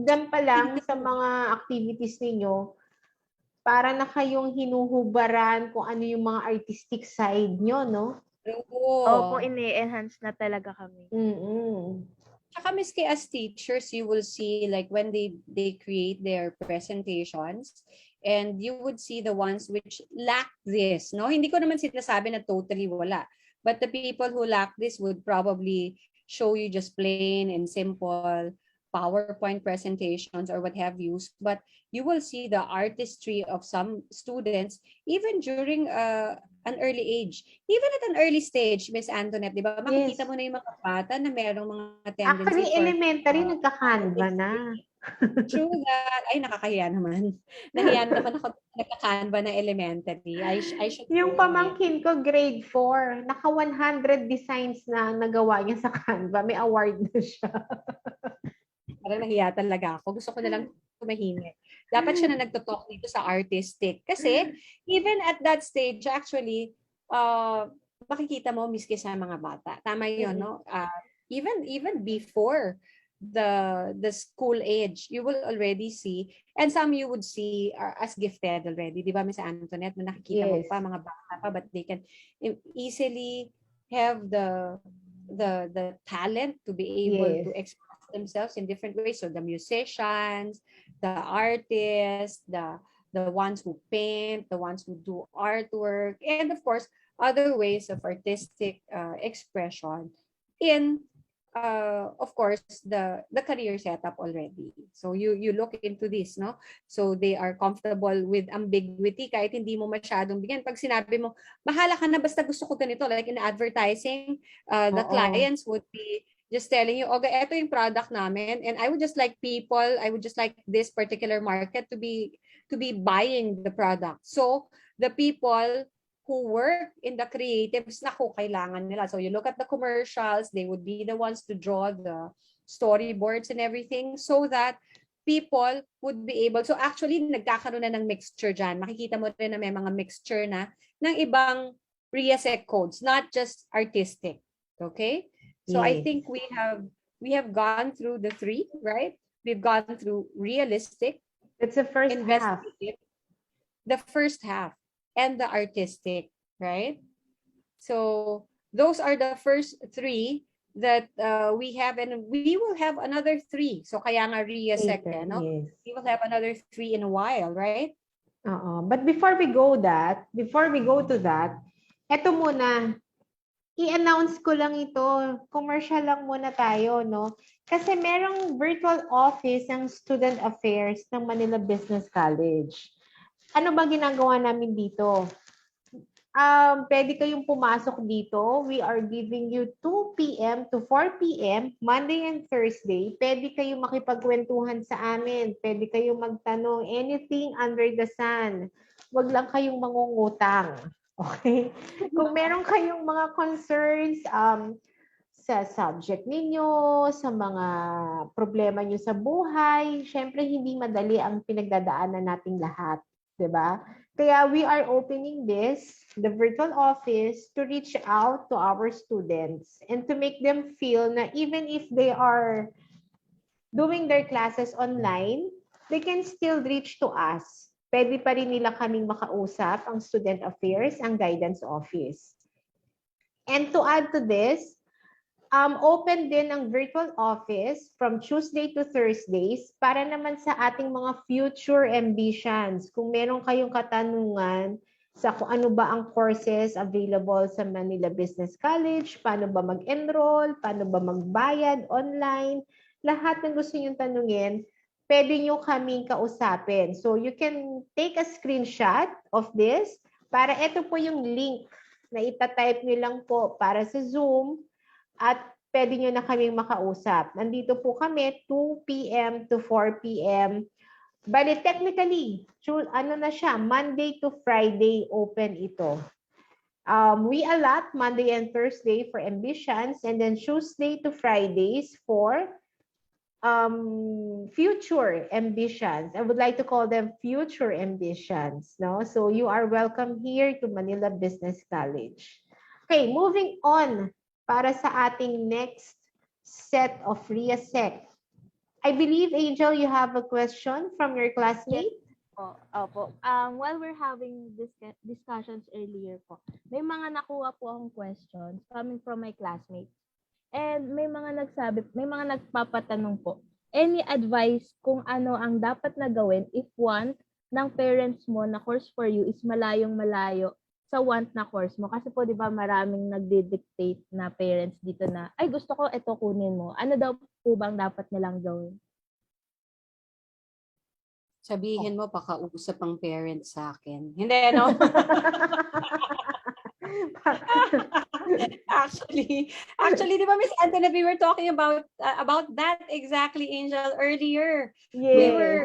dyan pa lang sa mga activities ninyo, para na kayong hinuhubaran kung ano yung mga artistic side nyo, no? Opo, True. ini-enhance na talaga kami. Mm-mm. Tsaka miski as teachers, you will see like when they create their presentations and you would see the ones which lack this, no? Hindi ko naman sinasabi na totally wala. But the people who lack this would probably show you just plain and simple PowerPoint presentations or what have you. But you will see the artistry of some students even during an early age. Even at an early stage, Miss Antoinette, di ba? Yes. Makikita mo na yung mga bata na merong mga tendency Actually, for elementary, nagka-Canva na. artistry. True that. Ay, nakakahiya naman. Nahiya naman ako nagka-Canva na elementary. I should Yung learn it. pamangkin ko, grade 4, naka 100 designs na nagawa niya sa Canva. May award na siya. Parang nahiya talaga ako. Gusto ko na lang tumahimik. Dapat siya na nagto-talk dito sa artistic. Kasi, even at that stage, actually, makikita mo miski sa mga bata. Tama yun, no? Even before the school age, you will already see, and some you would see are as gifted already. Di ba, Miss Antoinette, na nakikita mo Yes. pa, mga bata pa, but they can easily have the talent to be able to Yes. express themselves in different ways. So the musicians, the artists, the ones who paint, the ones who do artwork, and of course, other ways of artistic expression in of course the career setup already. So you look into this, no? So they are comfortable with ambiguity kahit hindi mo masyadong bigyan. Pag sinabi mo, bahala ka na basta gusto ko ganito, like in advertising, the Oo. clients would be just telling you, okay, ito yung product namin, and I would just like this particular market to be buying the product. So the people who work in the creatives, naku, kailangan nila. So you look at the commercials, they would be the ones to draw the storyboards and everything so that people would be able, so actually nagkakaroon na ng mixture dyan. Makikita mo rin na may mga mixture na ng ibang RIASEC codes, not just artistic. Okay? So I Yes. think we have gone through the three, right? We've gone through realistic, That's the first half. investigative, the first half, and the artistic, right? So those are the first three that we have, and we will have another three. So kaya nga RIASEC, Later, no? yes. We will have another three in a while, right? But before we go to that, eto muna, i-announce ko lang ito. Commercial lang muna tayo, no? Kasi merong virtual office ng Student Affairs ng Manila Business College. Ano ba ginagawa namin dito? Pwede kayong pumasok dito. We are giving you 2 p.m. to 4 p.m. Monday and Thursday. Pwede kayong makipagkwentuhan sa amin. Pwede kayong magtanong anything under the sun. Huwag lang kayong mangungutang. Okay? Kung meron kayong mga concerns sa subject ninyo, sa mga problema nyo sa buhay. Siyempre, hindi madali ang pinagdadaanan nating lahat. 'Di ba? Kaya we are opening the virtual office, to reach out to our students and to make them feel na even if they are doing their classes online, they can still reach to us. Pwede pa rin nila kaming makausap, ang student affairs, ang guidance office. And to add to this, open din ang virtual office from Tuesday to Thursdays para naman sa ating mga future ambitions. Kung meron kayong katanungan sa kung ano ba ang courses available sa Manila Business College, paano ba mag-enroll, paano ba magbayad online, lahat ng gusto niyong tanungin, pwede niyo kaming kausapin. So you can take a screenshot of this para ito po yung link na itatype niyo lang po para sa Zoom at pwede nyo na kaming makausap. Nandito po kami 2 p.m. to 4 p.m. Bali, technically, ano na siya, Monday to Friday open ito. We allot Monday and Thursday for ambitions and then Tuesday to Fridays for future ambitions. I would like to call them future ambitions. No? So you are welcome here to Manila Business College. Okay, moving on para sa ating next set of RIASEC. I believe, Angel, you have a question from your classmate? Opo. While we're having discussions earlier po, may mga nakuha po akong questions coming from my classmates. And may mga nagpapatanong po, any advice kung ano ang dapat na gawin if want ng parents mo na course for you is malayong malayo sa want na course mo? Kasi po, di ba, maraming nagdi-dictate na parents dito na, ay, gusto ko ito kunin mo. Ano daw po bang dapat nilang gawin? Sabihin mo, pakausap ang parents sa akin. Hindi, no? Actually, di ba, Miss Antoinette, we were talking about that exactly, Angel, earlier. Yeah. We were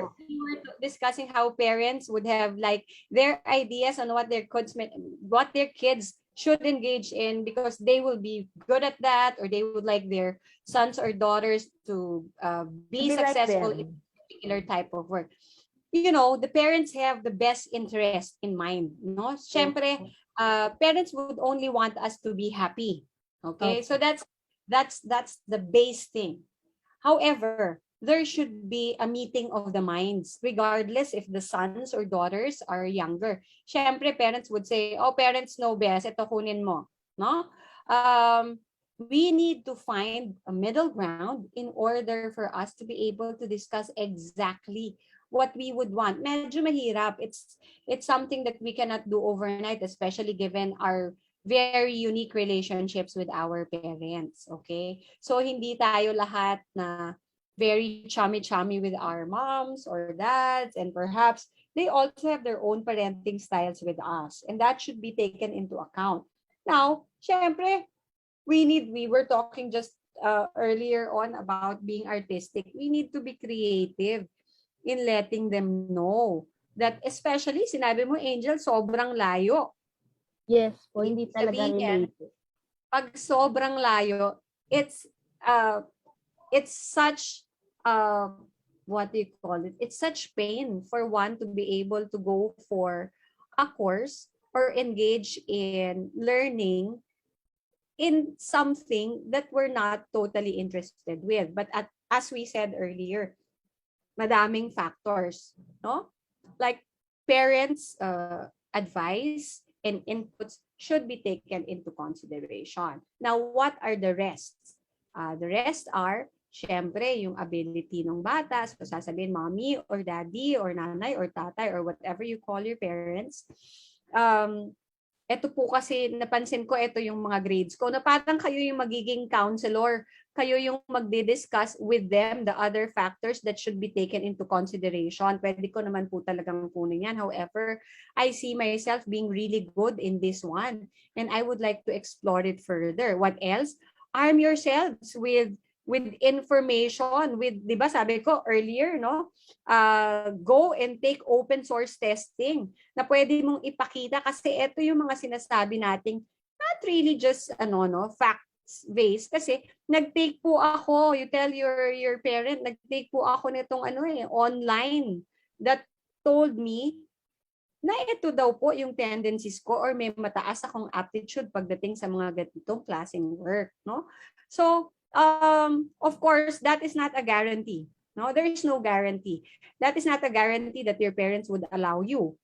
discussing how parents would have like their ideas on what their kids should engage in because they will be good at that, or they would like their sons or daughters to be successful in a particular type of work. You know, the parents have the best interest in mind, no? Siyempre, parents would only want us to be happy. Okay? So that's the base thing. However, there should be a meeting of the minds regardless if the sons or daughters are younger. Siyempre, parents would say, "Oh, parents know best, ito kunin mo." No? We need to find a middle ground in order for us to be able to discuss exactly what we would want. Medyo mahirap. It's something that we cannot do overnight, especially given our very unique relationships with our parents. Okay? So, hindi tayo lahat na very chummy-chummy with our moms or dads, and perhaps they also have their own parenting styles with us. And that should be taken into account. Now, syempre, we were talking just earlier on about being artistic. We need to be creative in letting them know that, especially, sinabi mo, Angel, sobrang layo. Yes po, hindi talaga related. Pag sobrang layo, it's such, what do you call it? It's such pain for one to be able to go for a course or engage in learning in something that we're not totally interested with. But as we said earlier, madaming factors, no? Like parents' advice and inputs should be taken into consideration. Now, what are the rests? The rest are, syempre, yung ability ng bata. So, sasabihin, mommy or daddy or nanay or tatay or whatever you call your parents. Ito po kasi, napansin ko, ito yung mga grades ko, na parang kayo yung magiging counselor. Kayo yung magdi-discuss with them the other factors that should be taken into consideration. Pwede ko naman po talagang kunin yan. However, I see myself being really good in this one. And I would like to explore it further. What else? Arm yourselves with information, with, di ba sabi ko earlier, no? Go and take open source testing na pwede mong ipakita kasi ito yung mga sinasabi nating not really just fact vase kasi nag-take po ako, you tell your parent, nag-take po ako nitong online that told me na ito daw po yung tendencies ko or may mataas akong aptitude pagdating sa mga ganitong klaseng work, no? So, of course, that is not a guarantee. No, there is no guarantee. That is not a guarantee that your parents would allow you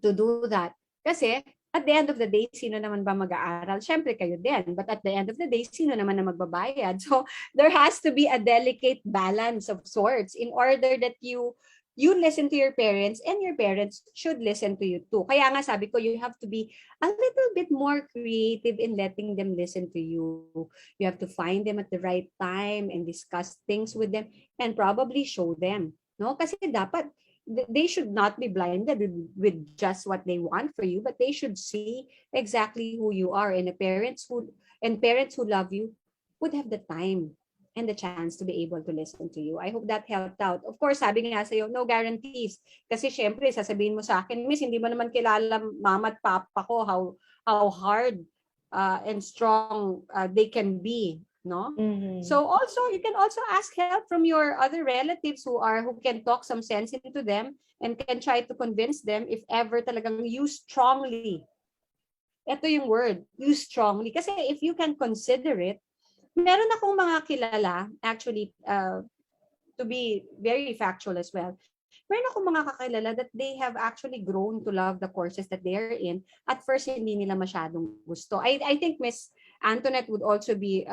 to do that. Kasi, at the end of the day, sino naman ba mag-aaral? Siyempre kayo din. But at the end of the day, sino naman na magbabayad? So, there has to be a delicate balance of sorts in order that you listen to your parents and your parents should listen to you too. Kaya nga sabi ko, you have to be a little bit more creative in letting them listen to you. You have to find them at the right time and discuss things with them and probably show them. No? Kasi dapat, they should not be blinded with just what they want for you, but they should see exactly who you are. And parents who love you would have the time and the chance to be able to listen to you. I hope that helped out. Of course, sabi nga sa'yo, no guarantees. Kasi syempre, sasabihin mo sa akin, Miss, hindi mo naman kilala mama at papa ko, how hard and strong they can be, no? So also, you can also ask help from your other relatives who can talk some sense into them and can try to convince them if ever talagang use strongly. Ito yung word, use strongly. Kasi if you can consider it, meron akong mga kilala, actually, to be very factual as well, meron akong mga kakilala that they have actually grown to love the courses that they are in. At first, hindi nila masyadong gusto. I think Miss Antoinette would also be,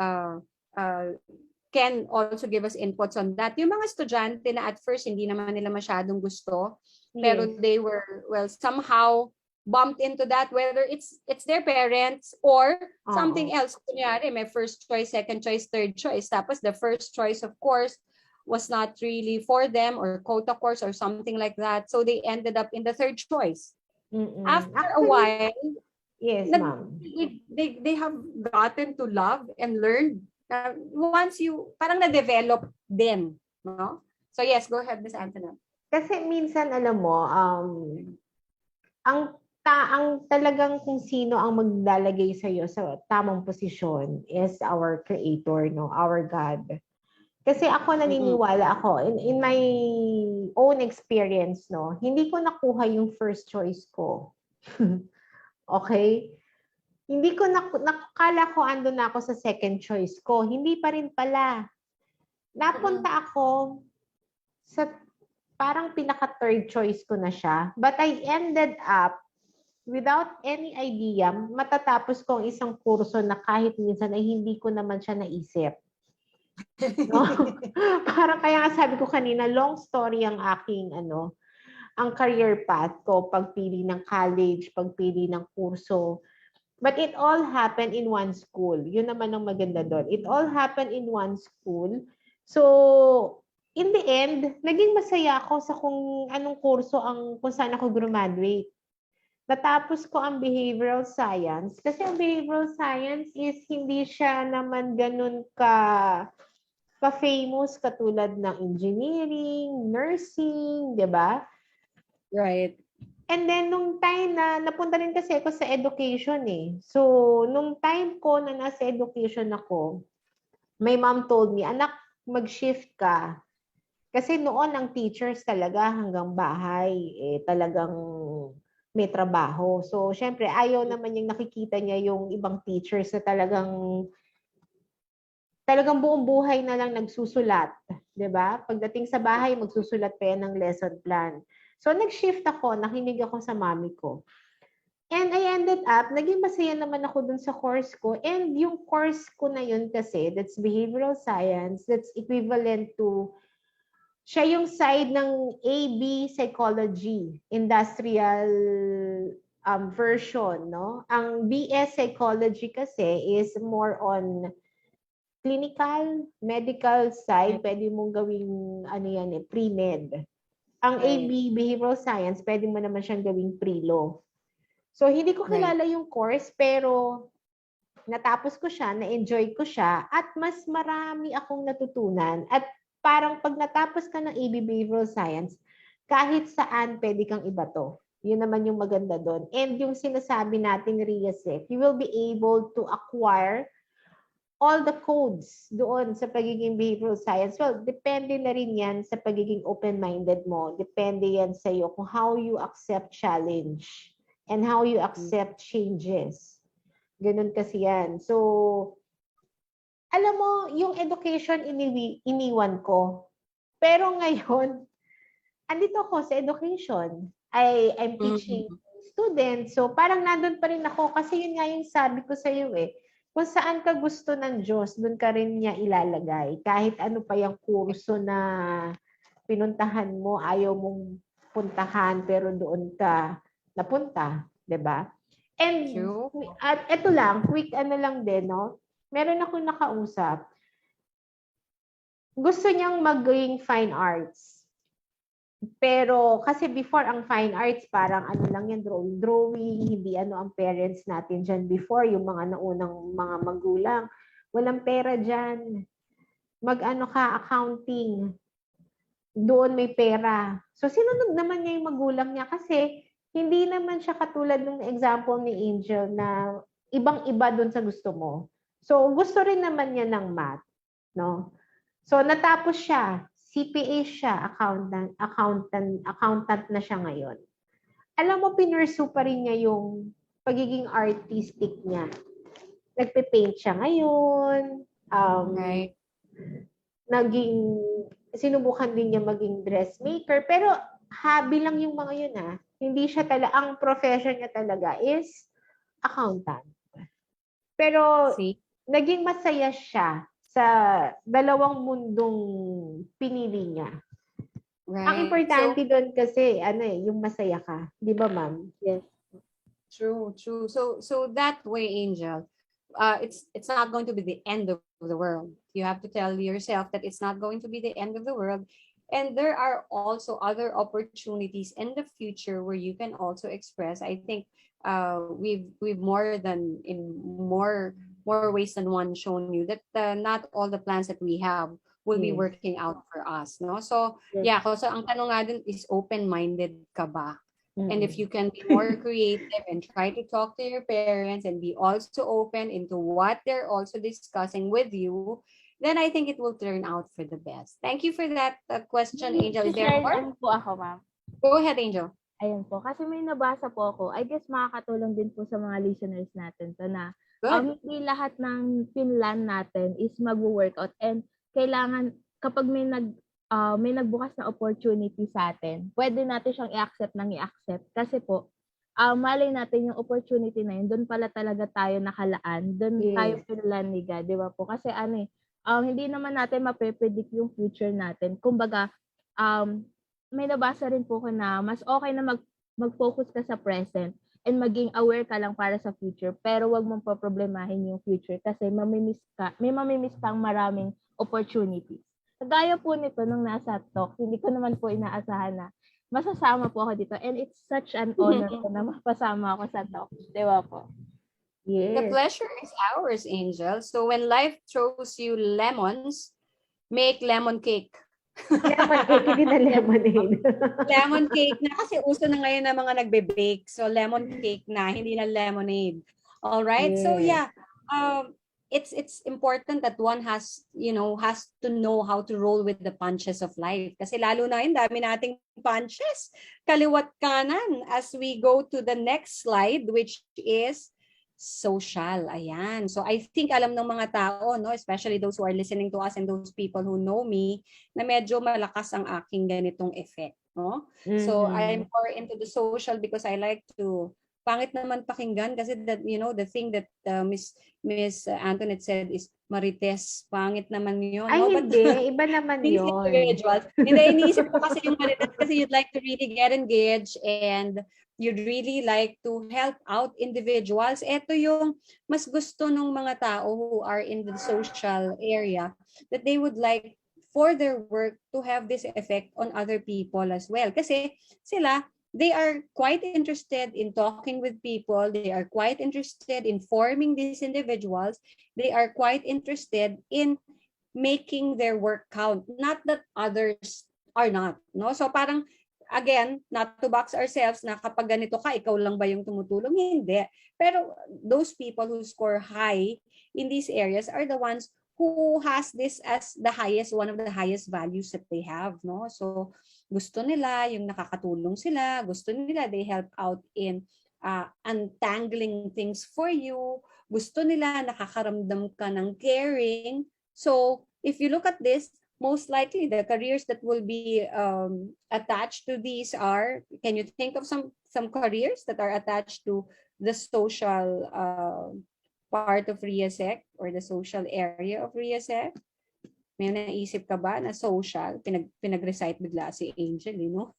can also give us inputs on that. Yung mga estudyante na at first, hindi naman nila masyadong gusto, pero they were, well, somehow, bumped into that, whether it's their parents or something else. Kunyari, may first choice, second choice, third choice. Tapos the first choice, of course, was not really for them or quota course or something like that. So they ended up in the third choice. After a while, yes, ma'am. They have gotten to love and learn once you, parang na-develop din. No? So yes, go ahead, Miss Antoinette. Kasi minsan, alam mo, ang talagang kung sino ang maglalagay sa iyo sa tamang posisyon is our creator, no, our God. Kasi ako naniniwala ako in my own experience, no, hindi ko nakuha yung first choice ko. Okay? Hindi ko nakakala ko ando na ako sa second choice ko. Hindi pa rin pala. Napunta ako sa parang pinaka third choice ko na siya. But I ended up without any idea, matatapos ko ang isang kurso na kahit minsan ay hindi ko naman siya naisip. No? Parang kaya nga sabi ko kanina, long story ang aking ang career path ko, pagpili ng college, pagpili ng kurso. But it all happened in one school. Yun naman ang maganda doon. It all happened in one school. So, in the end, naging masaya ako sa kung anong kurso kung saan ako graduate. Natapos ko ang behavioral science kasi ang behavioral science is hindi siya naman ganun ka-famous katulad ng engineering, nursing, 'di ba? Right. And then nung time na napunta rin kasi ako sa education eh. So nung time ko na nasa education ako, my mom told me, "Anak, mag-shift ka." Kasi noon ang teachers talaga hanggang bahay talagang may trabaho. So, syempre, ayaw naman yung nakikita niya yung ibang teachers na talagang buong buhay na lang nagsusulat. 'Di ba? Pagdating sa bahay, magsusulat pa yan ng lesson plan. So, nag-shift ako, nakinig ako sa mami ko. And I ended up, naging masaya naman ako dun sa course ko. And yung course ko na yun kasi, that's behavioral science, that's equivalent to siya yung side ng AB psychology, industrial version, no? Ang BS psychology kasi is more on clinical, medical side. Pwede mong gawing pre-med. Ang AB behavioral science, pwede mo naman siyang gawing pre-law. So hindi ko kilala yung course, pero natapos ko siya, na-enjoy ko siya, at mas marami akong natutunan. At parang pag natapos ka ng AB Behavioral Science, kahit saan pwede kang ibato. Yun naman yung maganda doon. And yung sinasabi natin, Riasec, you will be able to acquire all the codes doon sa pagiging behavioral science. Well, depende na rin yan sa pagiging open-minded mo. Depende yan sa iyo kung how you accept challenge and how you accept changes. Ganun kasi yan. So, alam mo, yung education iniwan ko. Pero ngayon, andito ako sa education. I'm teaching students. So, parang nandun pa rin ako. Kasi yun nga yung sabi ko sa iyo eh. Kung saan ka gusto ng Diyos, doon ka rin niya ilalagay. Kahit ano pa yung kurso na pinuntahan mo, ayaw mong puntahan, pero doon ka napunta. 'Di ba? And True. at ito lang, quick ano lang din, no? Meron akong nakausap. Gusto niyang maging fine arts. Pero kasi before ang fine arts, parang ano lang yan, drawing, hindi ano ang parents natin dyan before, yung mga naunang mga magulang. Walang pera dyan. Mag-ano ka, accounting. Doon may pera. So sinunod naman niya yung magulang niya kasi hindi naman siya katulad ng example ni Angel na ibang-iba doon sa gusto mo. So gusto rin naman niya ng math, no? So natapos siya, CPA siya, accountant na siya ngayon. Alam mo, pinursu pa rin niya yung pagiging artistic niya. Nagpe-paint siya ngayon. Right. Sinubukan din niya maging dressmaker. Pero hobby lang yung mga yun ha. Hindi siya talaga, ang profession niya talaga is accountant. Pero naging masaya siya sa dalawang mundong pinili niya. Right. Ang importante doon kasi, yung masaya ka. Di ba, ma'am? Yes. True. So that way, Angel, it's not going to be the end of the world. You have to tell yourself that it's not going to be the end of the world. And there are also other opportunities in the future where you can also express. I think we've more than in more ways than one shown you that not all the plans that we have will be working out for us, no? So yeah, so ang tanong nga din is open-minded ka ba? And if you can be more creative and try to talk to your parents and be also open into what they're also discussing with you, then I think it will turn out for the best. Thank you for that question, Angel. Is there more? Ano po ako, ma'am? Go ahead, Angel. Ayun po. Kasi may nabasa po ako. I guess makakatulong din po sa mga listeners natin to na Good. hindi lahat ng pinlan natin is mag-workout and kailangan kapag may nagbukas na opportunity sa atin, pwede natin siyang i-accept kasi po malay natin yung opportunity na yun, doon pala talaga tayo nakalaan, doon tayo pinlan ni God, di ba po? Kasi hindi naman natin mape-predict yung future natin. Kumbaga, may nabasa rin po ko na mas okay na mag-focus ka sa present and maging aware ka lang para sa future, pero wag mong poproblemahin yung future kasi may mamimiss kang maraming opportunities. Kagaya po nito nung nasa talk, hindi ko naman po inaasahan na masasama po ako dito and it's such an honor po na mapasama ako sa talk. Di ba po? Yes. The pleasure is ours, Angel. So when life throws you lemons, make lemon cake. Lemon cake, hindi na lemonade. Lemon cake na kasi uso na ngayon na mga nagbe-bake. So lemon cake na, hindi na lemonade. All right? Yes. So yeah, it's important that one has to know how to roll with the punches of life. Kasi lalo na yun, dami nating punches, kaliwat kanan. As we go to the next slide, which is social. Ayan. So I think alam ng mga tao, no, especially those who are listening to us and those people who know me, na medyo malakas ang aking ganitong effect, no? So I'm more into the social because I like to pangit naman pakinggan kasi that the thing that Miss Antoinette said is marites, pangit naman 'yon. Ay, no? hindi, iba naman These 'yon. individuals. Hindi, iniisip ko kasi yung marites kasi you'd like to really get engaged and you'd really like to help out individuals. Ito yung mas gusto ng mga tao who are in the social area that they would like for their work to have this effect on other people as well. Kasi sila, they are quite interested in talking with people. They are quite interested in forming these individuals. They are quite interested in making their work count. Not that others are not. No? So parang again, not to box ourselves na kapag ganito ka, ikaw lang ba yung tumutulong? Hindi. Pero those people who score high in these areas are the ones who has this as the highest, one of the highest values that they have, no? So, gusto nila yung nakakatulong sila, gusto nila they help out in untangling things for you, gusto nila nakakaramdam ka ng caring. So, if you look at this, most likely the careers that will be attached to these are, can you think of some careers that are attached to the social part of RIASEC or the social area of RIASEC? May naisip ka ba na social? Pinag-recite bigla si Angel, you know?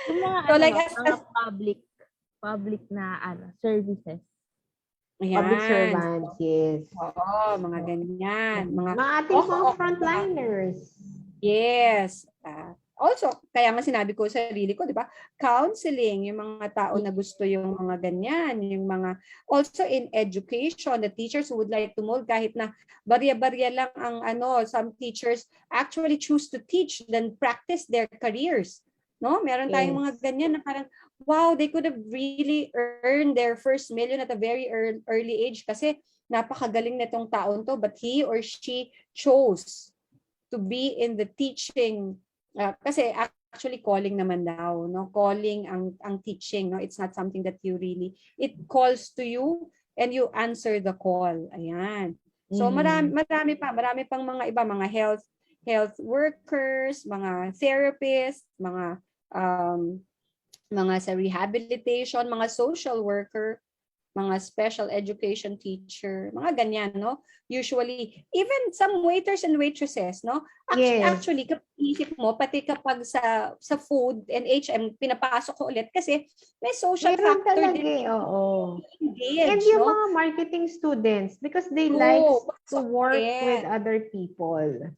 Yung mga So, ano, like, mga public na services. Public ayan. servants, yes. Oo, mga ganyan. Mga ating mga frontliners. Yes. Also, kaya nga sinabi ko sa sarili ko, di ba? Counseling, yung mga tao na gusto yung mga ganyan, yung mga, also in education, the teachers who would like to mold kahit na barya-barya lang ang some teachers actually choose to teach than practice their careers. No? Meron tayong mga ganyan na parang, wow, they could have really earned their first million at a very early age kasi napakagaling nitong taon to, but he or she chose to be in the teaching kasi actually calling naman daw, no? Calling ang teaching, no? It's not something that you really, it calls to you and you answer the call. Ayan. So marami pang mga iba, mga health workers, mga therapists, mga sa rehabilitation, mga social worker, mga special education teacher, mga ganyan, no? Usually, even some waiters and waitresses, no? Actually, kapag isip mo, pati kapag sa food and HM, pinapasok ko ulit kasi may social Meron factor din. Oo. Engage, And yung mga marketing students, because they like to work with other people.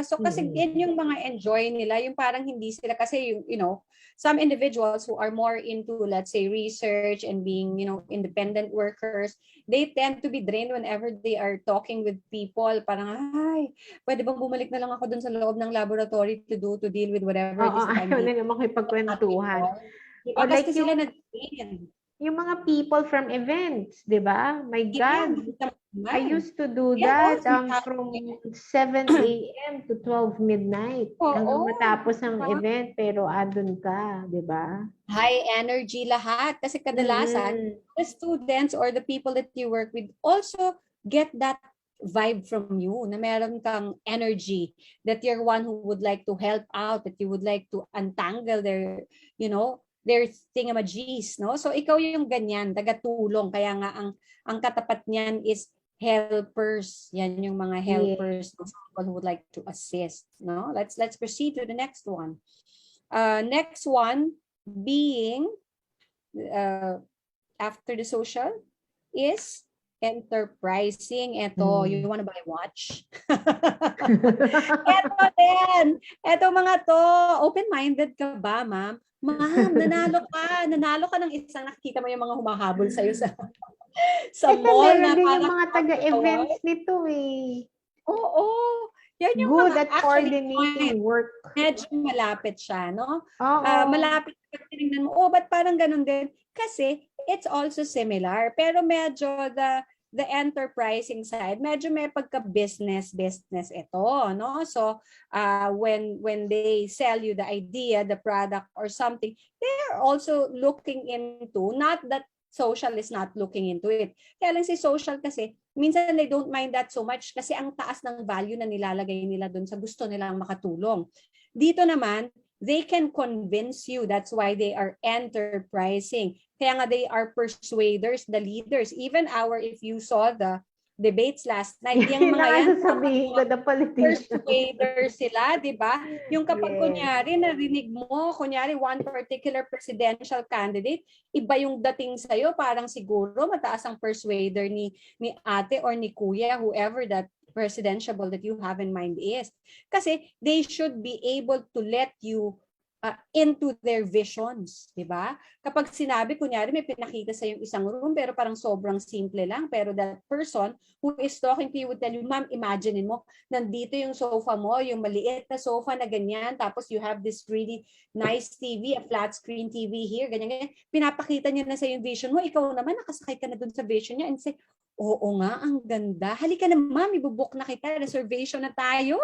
So kasi yan yung mga enjoy nila, yung parang hindi sila kasi yung, some individuals who are more into, let's say, research and being, independent workers, they tend to be drained whenever they are talking with people. Parang, ay, pwede bang bumalik na lang ako dun sa loob ng laboratory to deal with whatever it is that I'm ayaw dealing na makipagkwentuhan. Diba? Or like Kasi sila na-drain. Yung mga people from events, di ba? My God, I used to do that from 7 a.m. to 12 midnight. Hanggang matapos ang event, pero andun ka, di ba? High energy lahat. Kasi kadalasan, the students or the people that you work with also get that vibe from you, na meron kang energy, that you're one who would like to help out, that you would like to untangle their, their thingamajiggies, no? So ikaw yung ganyan, tagatulong. Kaya nga ang katapat niyan is helpers. Yan yung mga helpers, people who would like to assist, no? Let's proceed to the next one. Next one being after the social is enterprising. Ito, you wanna buy watch? Ito din. Ito mga to, open-minded ka ba, ma'am? Ma'am, nanalo ka ng isang, nakikita mo yung mga humahabol sa'yo sa mall na din yung mga taga-events nito eh. Oo. Yan yung good mga at coordinating work. Medyo malapit siya, no? Malapit ka, tinignan mo, ba't parang ganun din? Kasi it's also similar, pero medyo the enterprising side, medyo may pagka-business ito, no? So, when they sell you the idea, the product or something, they're also looking into, not that social is not looking into it. Kaya lang si social kasi, minsan they don't mind that so much kasi ang taas ng value na nilalagay nila dun sa gusto nilang makatulong. Dito naman, they can convince you. That's why they are enterprising. Kaya nga they are persuaders, the leaders. Even if you saw the debates last night, yung mga yan, sabihin ko, the politician. Persuaders sila, di ba? Yung kapag kunyari, narinig mo, kunyari one particular presidential candidate, iba yung dating sa'yo, parang siguro mataas ang persuader ni ate or ni kuya, whoever that presidential that you have in mind is. Kasi they should be able to let you into their visions, di ba? Kapag sinabi, kunyari may pinakita sa yung isang room pero parang sobrang simple lang, pero that person who is talking to you would tell you, ma'am, imaginein mo, nandito yung sofa mo, yung maliit na sofa na ganyan, tapos you have this really nice TV, a flat screen TV here, ganyan, ganyan. Pinapakita niya na sa yung vision mo, ikaw naman nakasakay ka na dun sa vision niya and say, oo nga, ang ganda. Halika na, ma'am, ibubook na kita, reservation na tayo.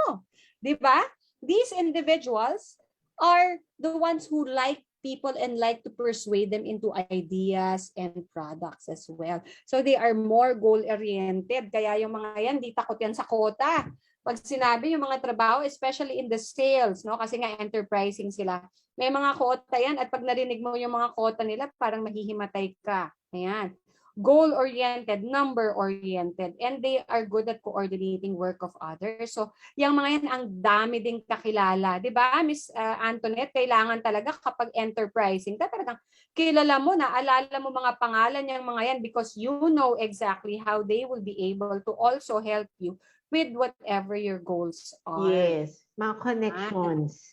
Di ba? These individuals are the ones who like people and like to persuade them into ideas and products as well. So they are more goal-oriented. Kaya yung mga yan, di takot yan sa quota. Pag sinabi yung mga trabaho, especially in the sales, no? Kasi nga enterprising sila. May mga quota yan at pag narinig mo yung mga quota nila, parang mahihimatay ka. Ayan. Goal-oriented, number-oriented, and they are good at coordinating work of others. So, yung mga yan, ang dami ding kakilala. Di ba, Miss Antoinette, kailangan talaga kapag enterprising ka, talagang kilala mo, naalala mo mga pangalan yung mga yan because you know exactly how they will be able to also help you with whatever your goals are. Yes, mga connections.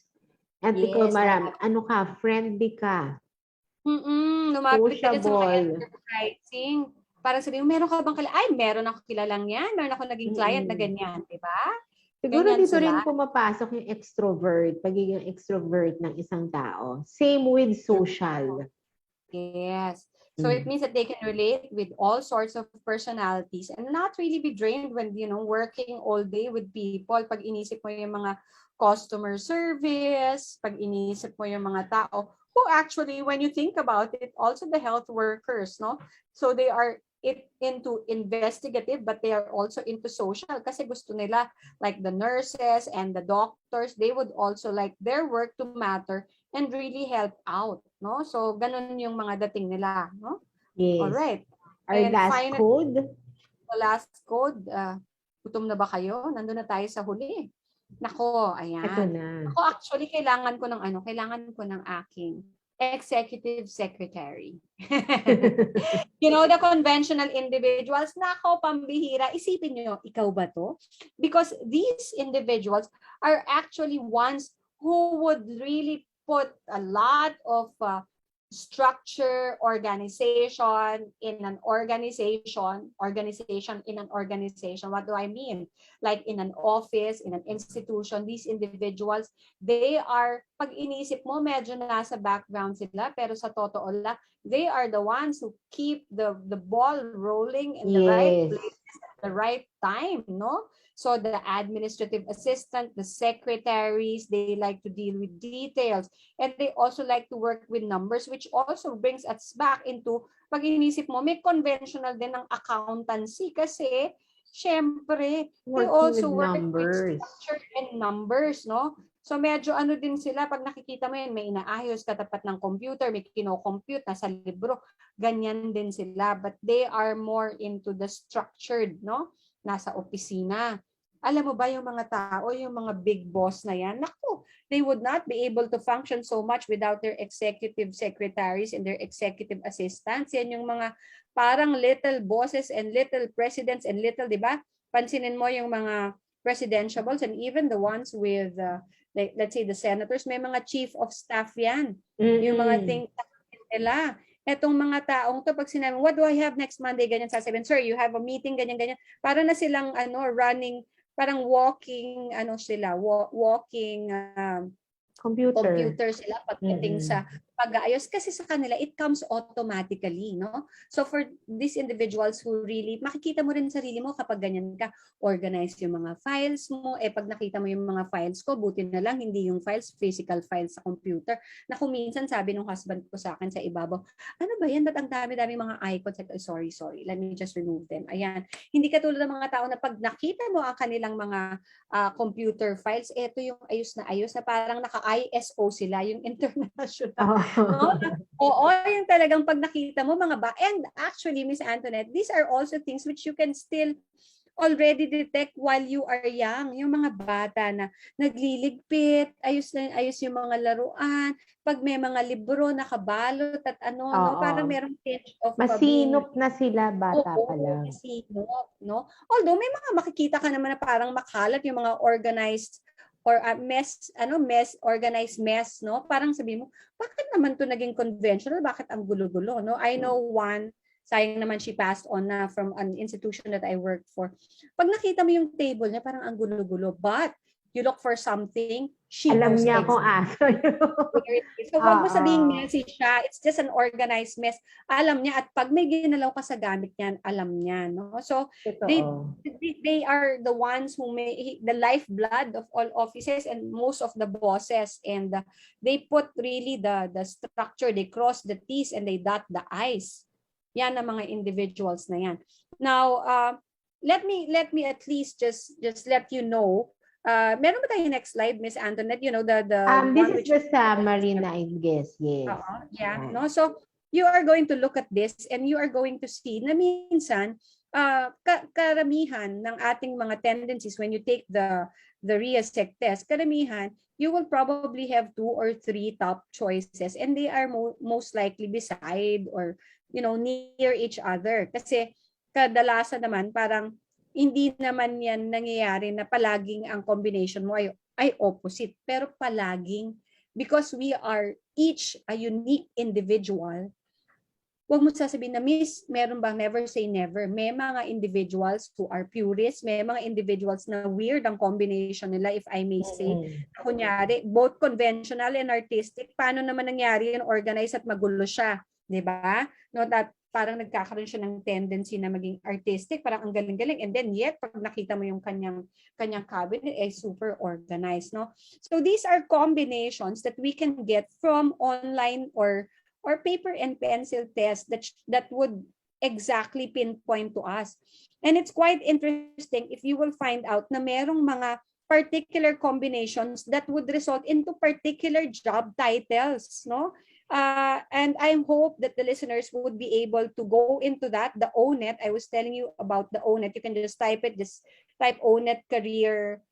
At ikaw, ano ka, friendly ka. Lumapit ka din sa mga Sociable. enterprising. Parang sabihin mo, meron ka bang kilala? Ay, meron ako kilalang yan. Meron ako naging client na ganyan. Diba? Siguro Ganyan dito sila. rin pumapasok yung extrovert, pagiging extrovert ng isang tao. Same with social. Yes. So it means that they can relate with all sorts of personalities and not really be drained when, working all day with people. Pag inisip mo yung mga customer service, pag inisip mo yung mga tao, who actually, when you think about it, also the health workers, no? So they are into investigative, but they are also into social kasi gusto nila, like the nurses and the doctors, they would also like their work to matter and really help out, no? So ganun yung mga dating nila, no? Yes. All right. Our And last finally, code. the last code, gutom na ba kayo? Nandun na tayo sa huli. Nako, ayan. Ito na. Ako actually kailangan ko ng aking executive secretary. The conventional individuals, nako, pambihira. Isipin nyo, ikaw ba to? Because these individuals are actually ones who would really put a lot of structure, organization in an organization. What do I mean? Like in an office, in an institution, these individuals, they are, pag inisip mo, medyo nasa background sila, pero sa totoo lang, they are the ones who keep the ball rolling in the right place at the right time, no? So the administrative assistant, the secretaries, they like to deal with details. And they also like to work with numbers, which also brings us back into, pag inisip mo, may conventional din ng accountancy kasi, syempre, they also work with structure and numbers, no? So medyo din sila, pag nakikita mo yun, may inaayos katapat ng computer, may kino-compute, nasa libro, ganyan din sila. But they are more into the structured, no? Nasa opisina. Alam mo ba yung mga tao, yung mga big boss na yan, naku, they would not be able to function so much without their executive secretaries and their executive assistants. Yan yung mga parang little bosses and little presidents and little, di ba? Pansinin mo yung mga presidentiables and even the ones with, like, let's say the senators, may mga chief of staff yan. Yung mga think tank nila. Etong mga taong to, pag sinabi, what do I have next Monday? Ganyan sasabihin, sir, you have a meeting, ganyan-ganyan. Para na silang running, parang walking, walking computer sila pagdating sa pag-aayos. Kasi sa kanila, it comes automatically, no? So for these individuals who really, makikita mo rin sarili mo kapag ganyan ka, organize yung mga files mo. Pag nakita mo yung mga files ko, buti na lang, hindi yung files, physical files sa computer. Na kung minsan sabi ng husband ko sa akin sa ibabaw, ano ba yan? Ba't ang dami-dami mga icons? Sorry, let me just remove them. Ayan. Hindi katulad ng mga tao na pag nakita mo ang kanilang mga computer files, eto yung ayos na parang naka-ISO sila, yung international. No? Oo, yung talagang pag nakita mo mga and actually, Miss Antoinette, these are also things which you can still already detect while you are young. Yung mga bata na nagliligpit, ayos yung mga laruan, pag may mga libro nakabalot at no, parang merong tinge of masinop na sila bata pa lang. Masinop, no? Although may mga makikita ka naman na parang makalat yung mga organized or a organized mess, no? Parang sabi mo, bakit naman to naging conventional? Bakit ang gulo-gulo, no? I know one, sayang naman she passed on na from an institution that I worked for. Pag nakita mo yung table niya, parang ang gulo-gulo. But you look for something, she Alam knows niya kung exactly. aso yun. So wag mo sabihing Oo. messy siya, it's just an organized mess. Alam niya, at pag may ginalaw ka sa gamit niyan, alam niya, no? So they Totoo. they are the ones who may the lifeblood of all offices and most of the bosses, and they put really the structure, they cross the T's and they dot the I's. Yan ang mga individuals na yan. Now, let me at least just let you know. Meron ba tayong next slide, Miss Antoinette? You know, the This one is which the summary na I guess, yes. yeah, Yan. no? So, you are going to look at this and you are going to see na minsan, karamihan ng ating mga tendencies when you take the RIASEC test, karamihan, you will probably have 2 or 3 top choices and they are most likely beside or, you know, near each other. Kasi kadalasan naman parang hindi naman yan nangyayari na palaging ang combination mo ay opposite, pero palaging because we are each a unique individual. Huwag mo sasabihin na, Miss, meron bang never say never? May mga individuals who are purists, may mga individuals na weird ang combination nila, if I may say. Kunyari, both conventional and artistic, paano naman nangyari yun, organized at magulo siya? Diba? No, that parang nagkakaroon siya ng tendency na maging artistic, parang ang galing-galing, and then yet, pag nakita mo yung kanyang cabinet, ay super organized, no? So these are combinations that we can get from online or paper and pencil test that would exactly pinpoint to us. And it's quite interesting if you will find out na merong mga particular combinations that would result into particular job titles, no? And I hope that the listeners would be able to go into that, the ONET. I was telling you about the ONET. You can just type it, just type ONET career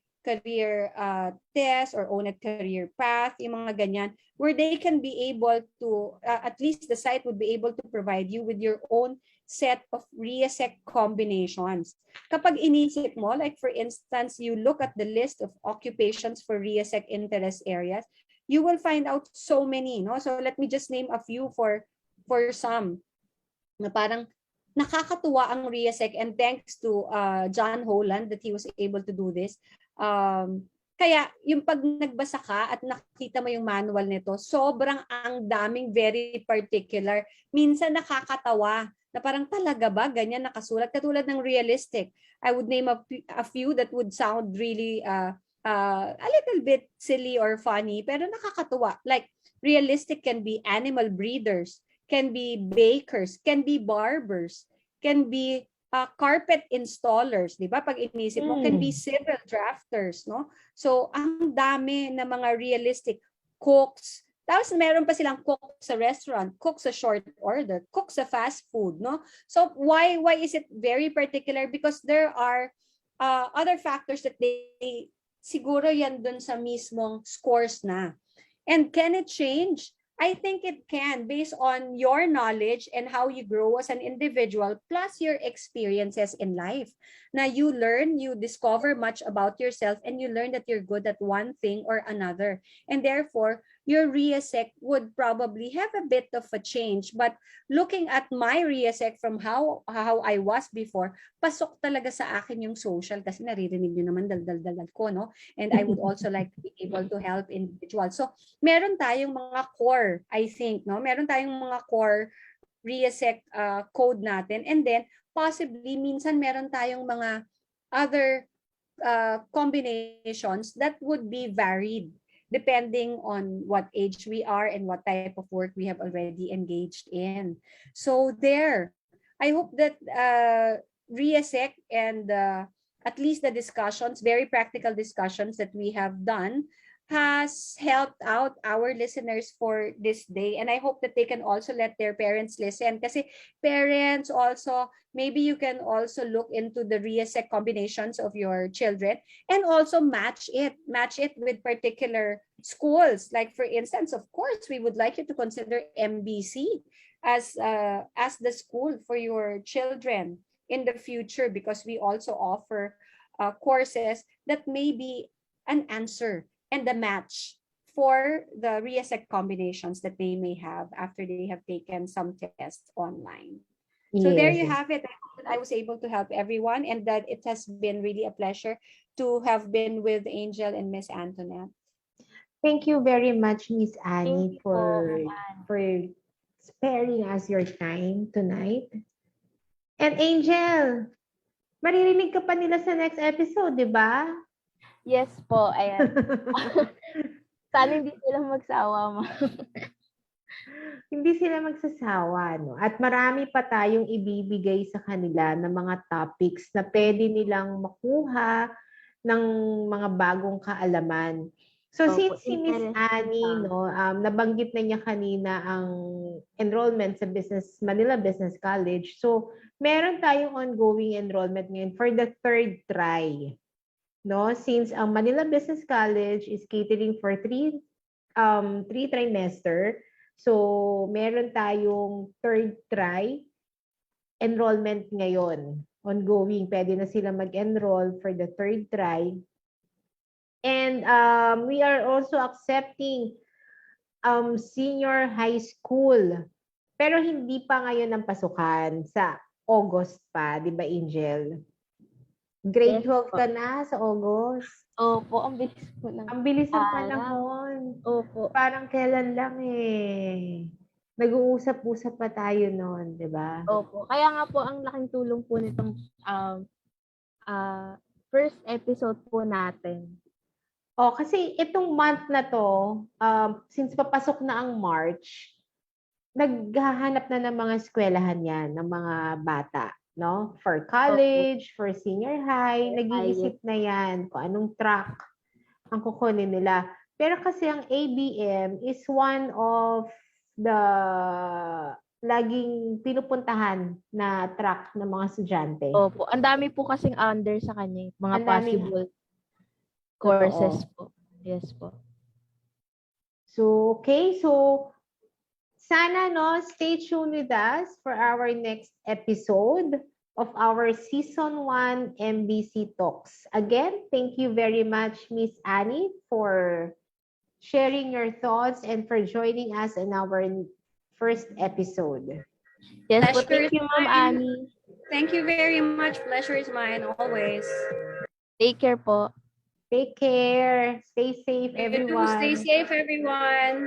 test or ONET career path, yung mga ganyan, where they can be able to, at least the site would be able to provide you with your own set of RIASEC combinations. Kapag inisip mo, like for instance, you look at the list of occupations for RIASEC interest areas, you will find out so many, no? So let me just name a few for some na parang nakakatuwa ang RIASEC, and thanks to John Holland that he was able to do this. Kaya yung pag nagbasa ka at nakita mo yung manual nito, sobrang ang daming very particular. Minsan nakakatawa na parang talaga ba ganyan nakasulat, katulad ng realistic. I would name a few that would sound really a little bit silly or funny, pero nakakatuwa. Like realistic can be animal breeders, can be bakers, can be barbers, can be carpet installers, di ba? Pag inisip mo, can be civil drafters, no? So, ang dami na mga realistic cooks. Tapos meron pa silang cook sa restaurant, cook sa short order, cook sa fast food, no? So, why is it very particular? Because there are other factors that they siguro yan dun sa mismong scores na. And can it change? I think it can, based on your knowledge and how you grow as an individual, plus your experiences in life. Now you learn, you discover much about yourself, and you learn that you're good at one thing or another. And therefore, your RIASEC would probably have a bit of a change. But looking at my RIASEC from how I was before, pasok talaga sa akin yung social, kasi naririnig nyo naman dal ko, no? And I would also like to be able to help individuals. So, meron tayong mga core, I think, no? Meron tayong mga core RIASEC code natin. And then, possibly, minsan meron tayong mga other combinations that would be varied depending on what age we are and what type of work we have already engaged in. So there, I hope that RIASEC and at least the discussions, very practical discussions that we have done, has helped out our listeners for this day. And I hope that they can also let their parents listen. Kasi parents also, maybe you can also look into the RIASEC combinations of your children and also match it with particular schools. Like for instance, of course, we would like you to consider MBC as the school for your children in the future, because we also offer courses that may be an answer and a match for the reassect combinations that they may have after they have taken some tests online. So there you Yes. have it. I hope that I was able to help everyone and that it has been really a pleasure to have been with Angel and Miss Antoinette. Thank you very much, Miss Thank Annie, you po, Ma'am Anne. for sparing us your time tonight. And Angel, maririnig ka pa nila sa next episode, di ba? Yes po, ayan. Sana hindi sila magsawa, ma'am. Hindi sila magsasawa, no? At marami pa tayong ibibigay sa kanila ng mga topics na pwede nilang makuha ng mga bagong kaalaman. So Opo, since si Miss Annie, interesting. no, nabanggit na niya kanina ang enrollment sa Manila Business College. So meron tayong ongoing enrollment ngayon for the third try. No, since ang Manila Business College is catering for three trimester. So, meron tayong third try enrollment ngayon. Ongoing. Pwede na sila mag-enroll for the third try. And we are also accepting senior high school. Pero hindi pa ngayon ang pasukan. Sa August pa, di ba, Angel? Grade Yes 12 po. ka na sa August. Opo, ang bilis po ng Ang bilis ng alam. panahon. Opo. Parang kailan lang eh. Nag-uusap-usap pa tayo noon, di ba? Opo. Kaya nga po, ang laking tulong po nitong first episode po natin. Oh, kasi itong month na to, since papasok na ang March, naghahanap na ng mga eskwelahan yan, ng mga bata, no? For college, for senior high, nag-iisip na yan kung anong track ang kukunin nila. Pero kasi ang ABM is one of the laging pinupuntahan na track ng mga estudyante. Opo. Ang dami po kasing under sa kanya. Mga Ang daming- possible Totoo. courses po. Yes po. So, okay. So, sana, no, stay tuned with us for our next episode of our Season 1 MBC Talks. Again, thank you very much, Miss Annie, for sharing your thoughts and for joining us in our first episode. Yes po. Pleasure Thank you, is Ma'am mine. Annie. Thank you very much. Pleasure is mine always. Take care po. Take care. Stay safe, You too. everyone. Stay safe, everyone.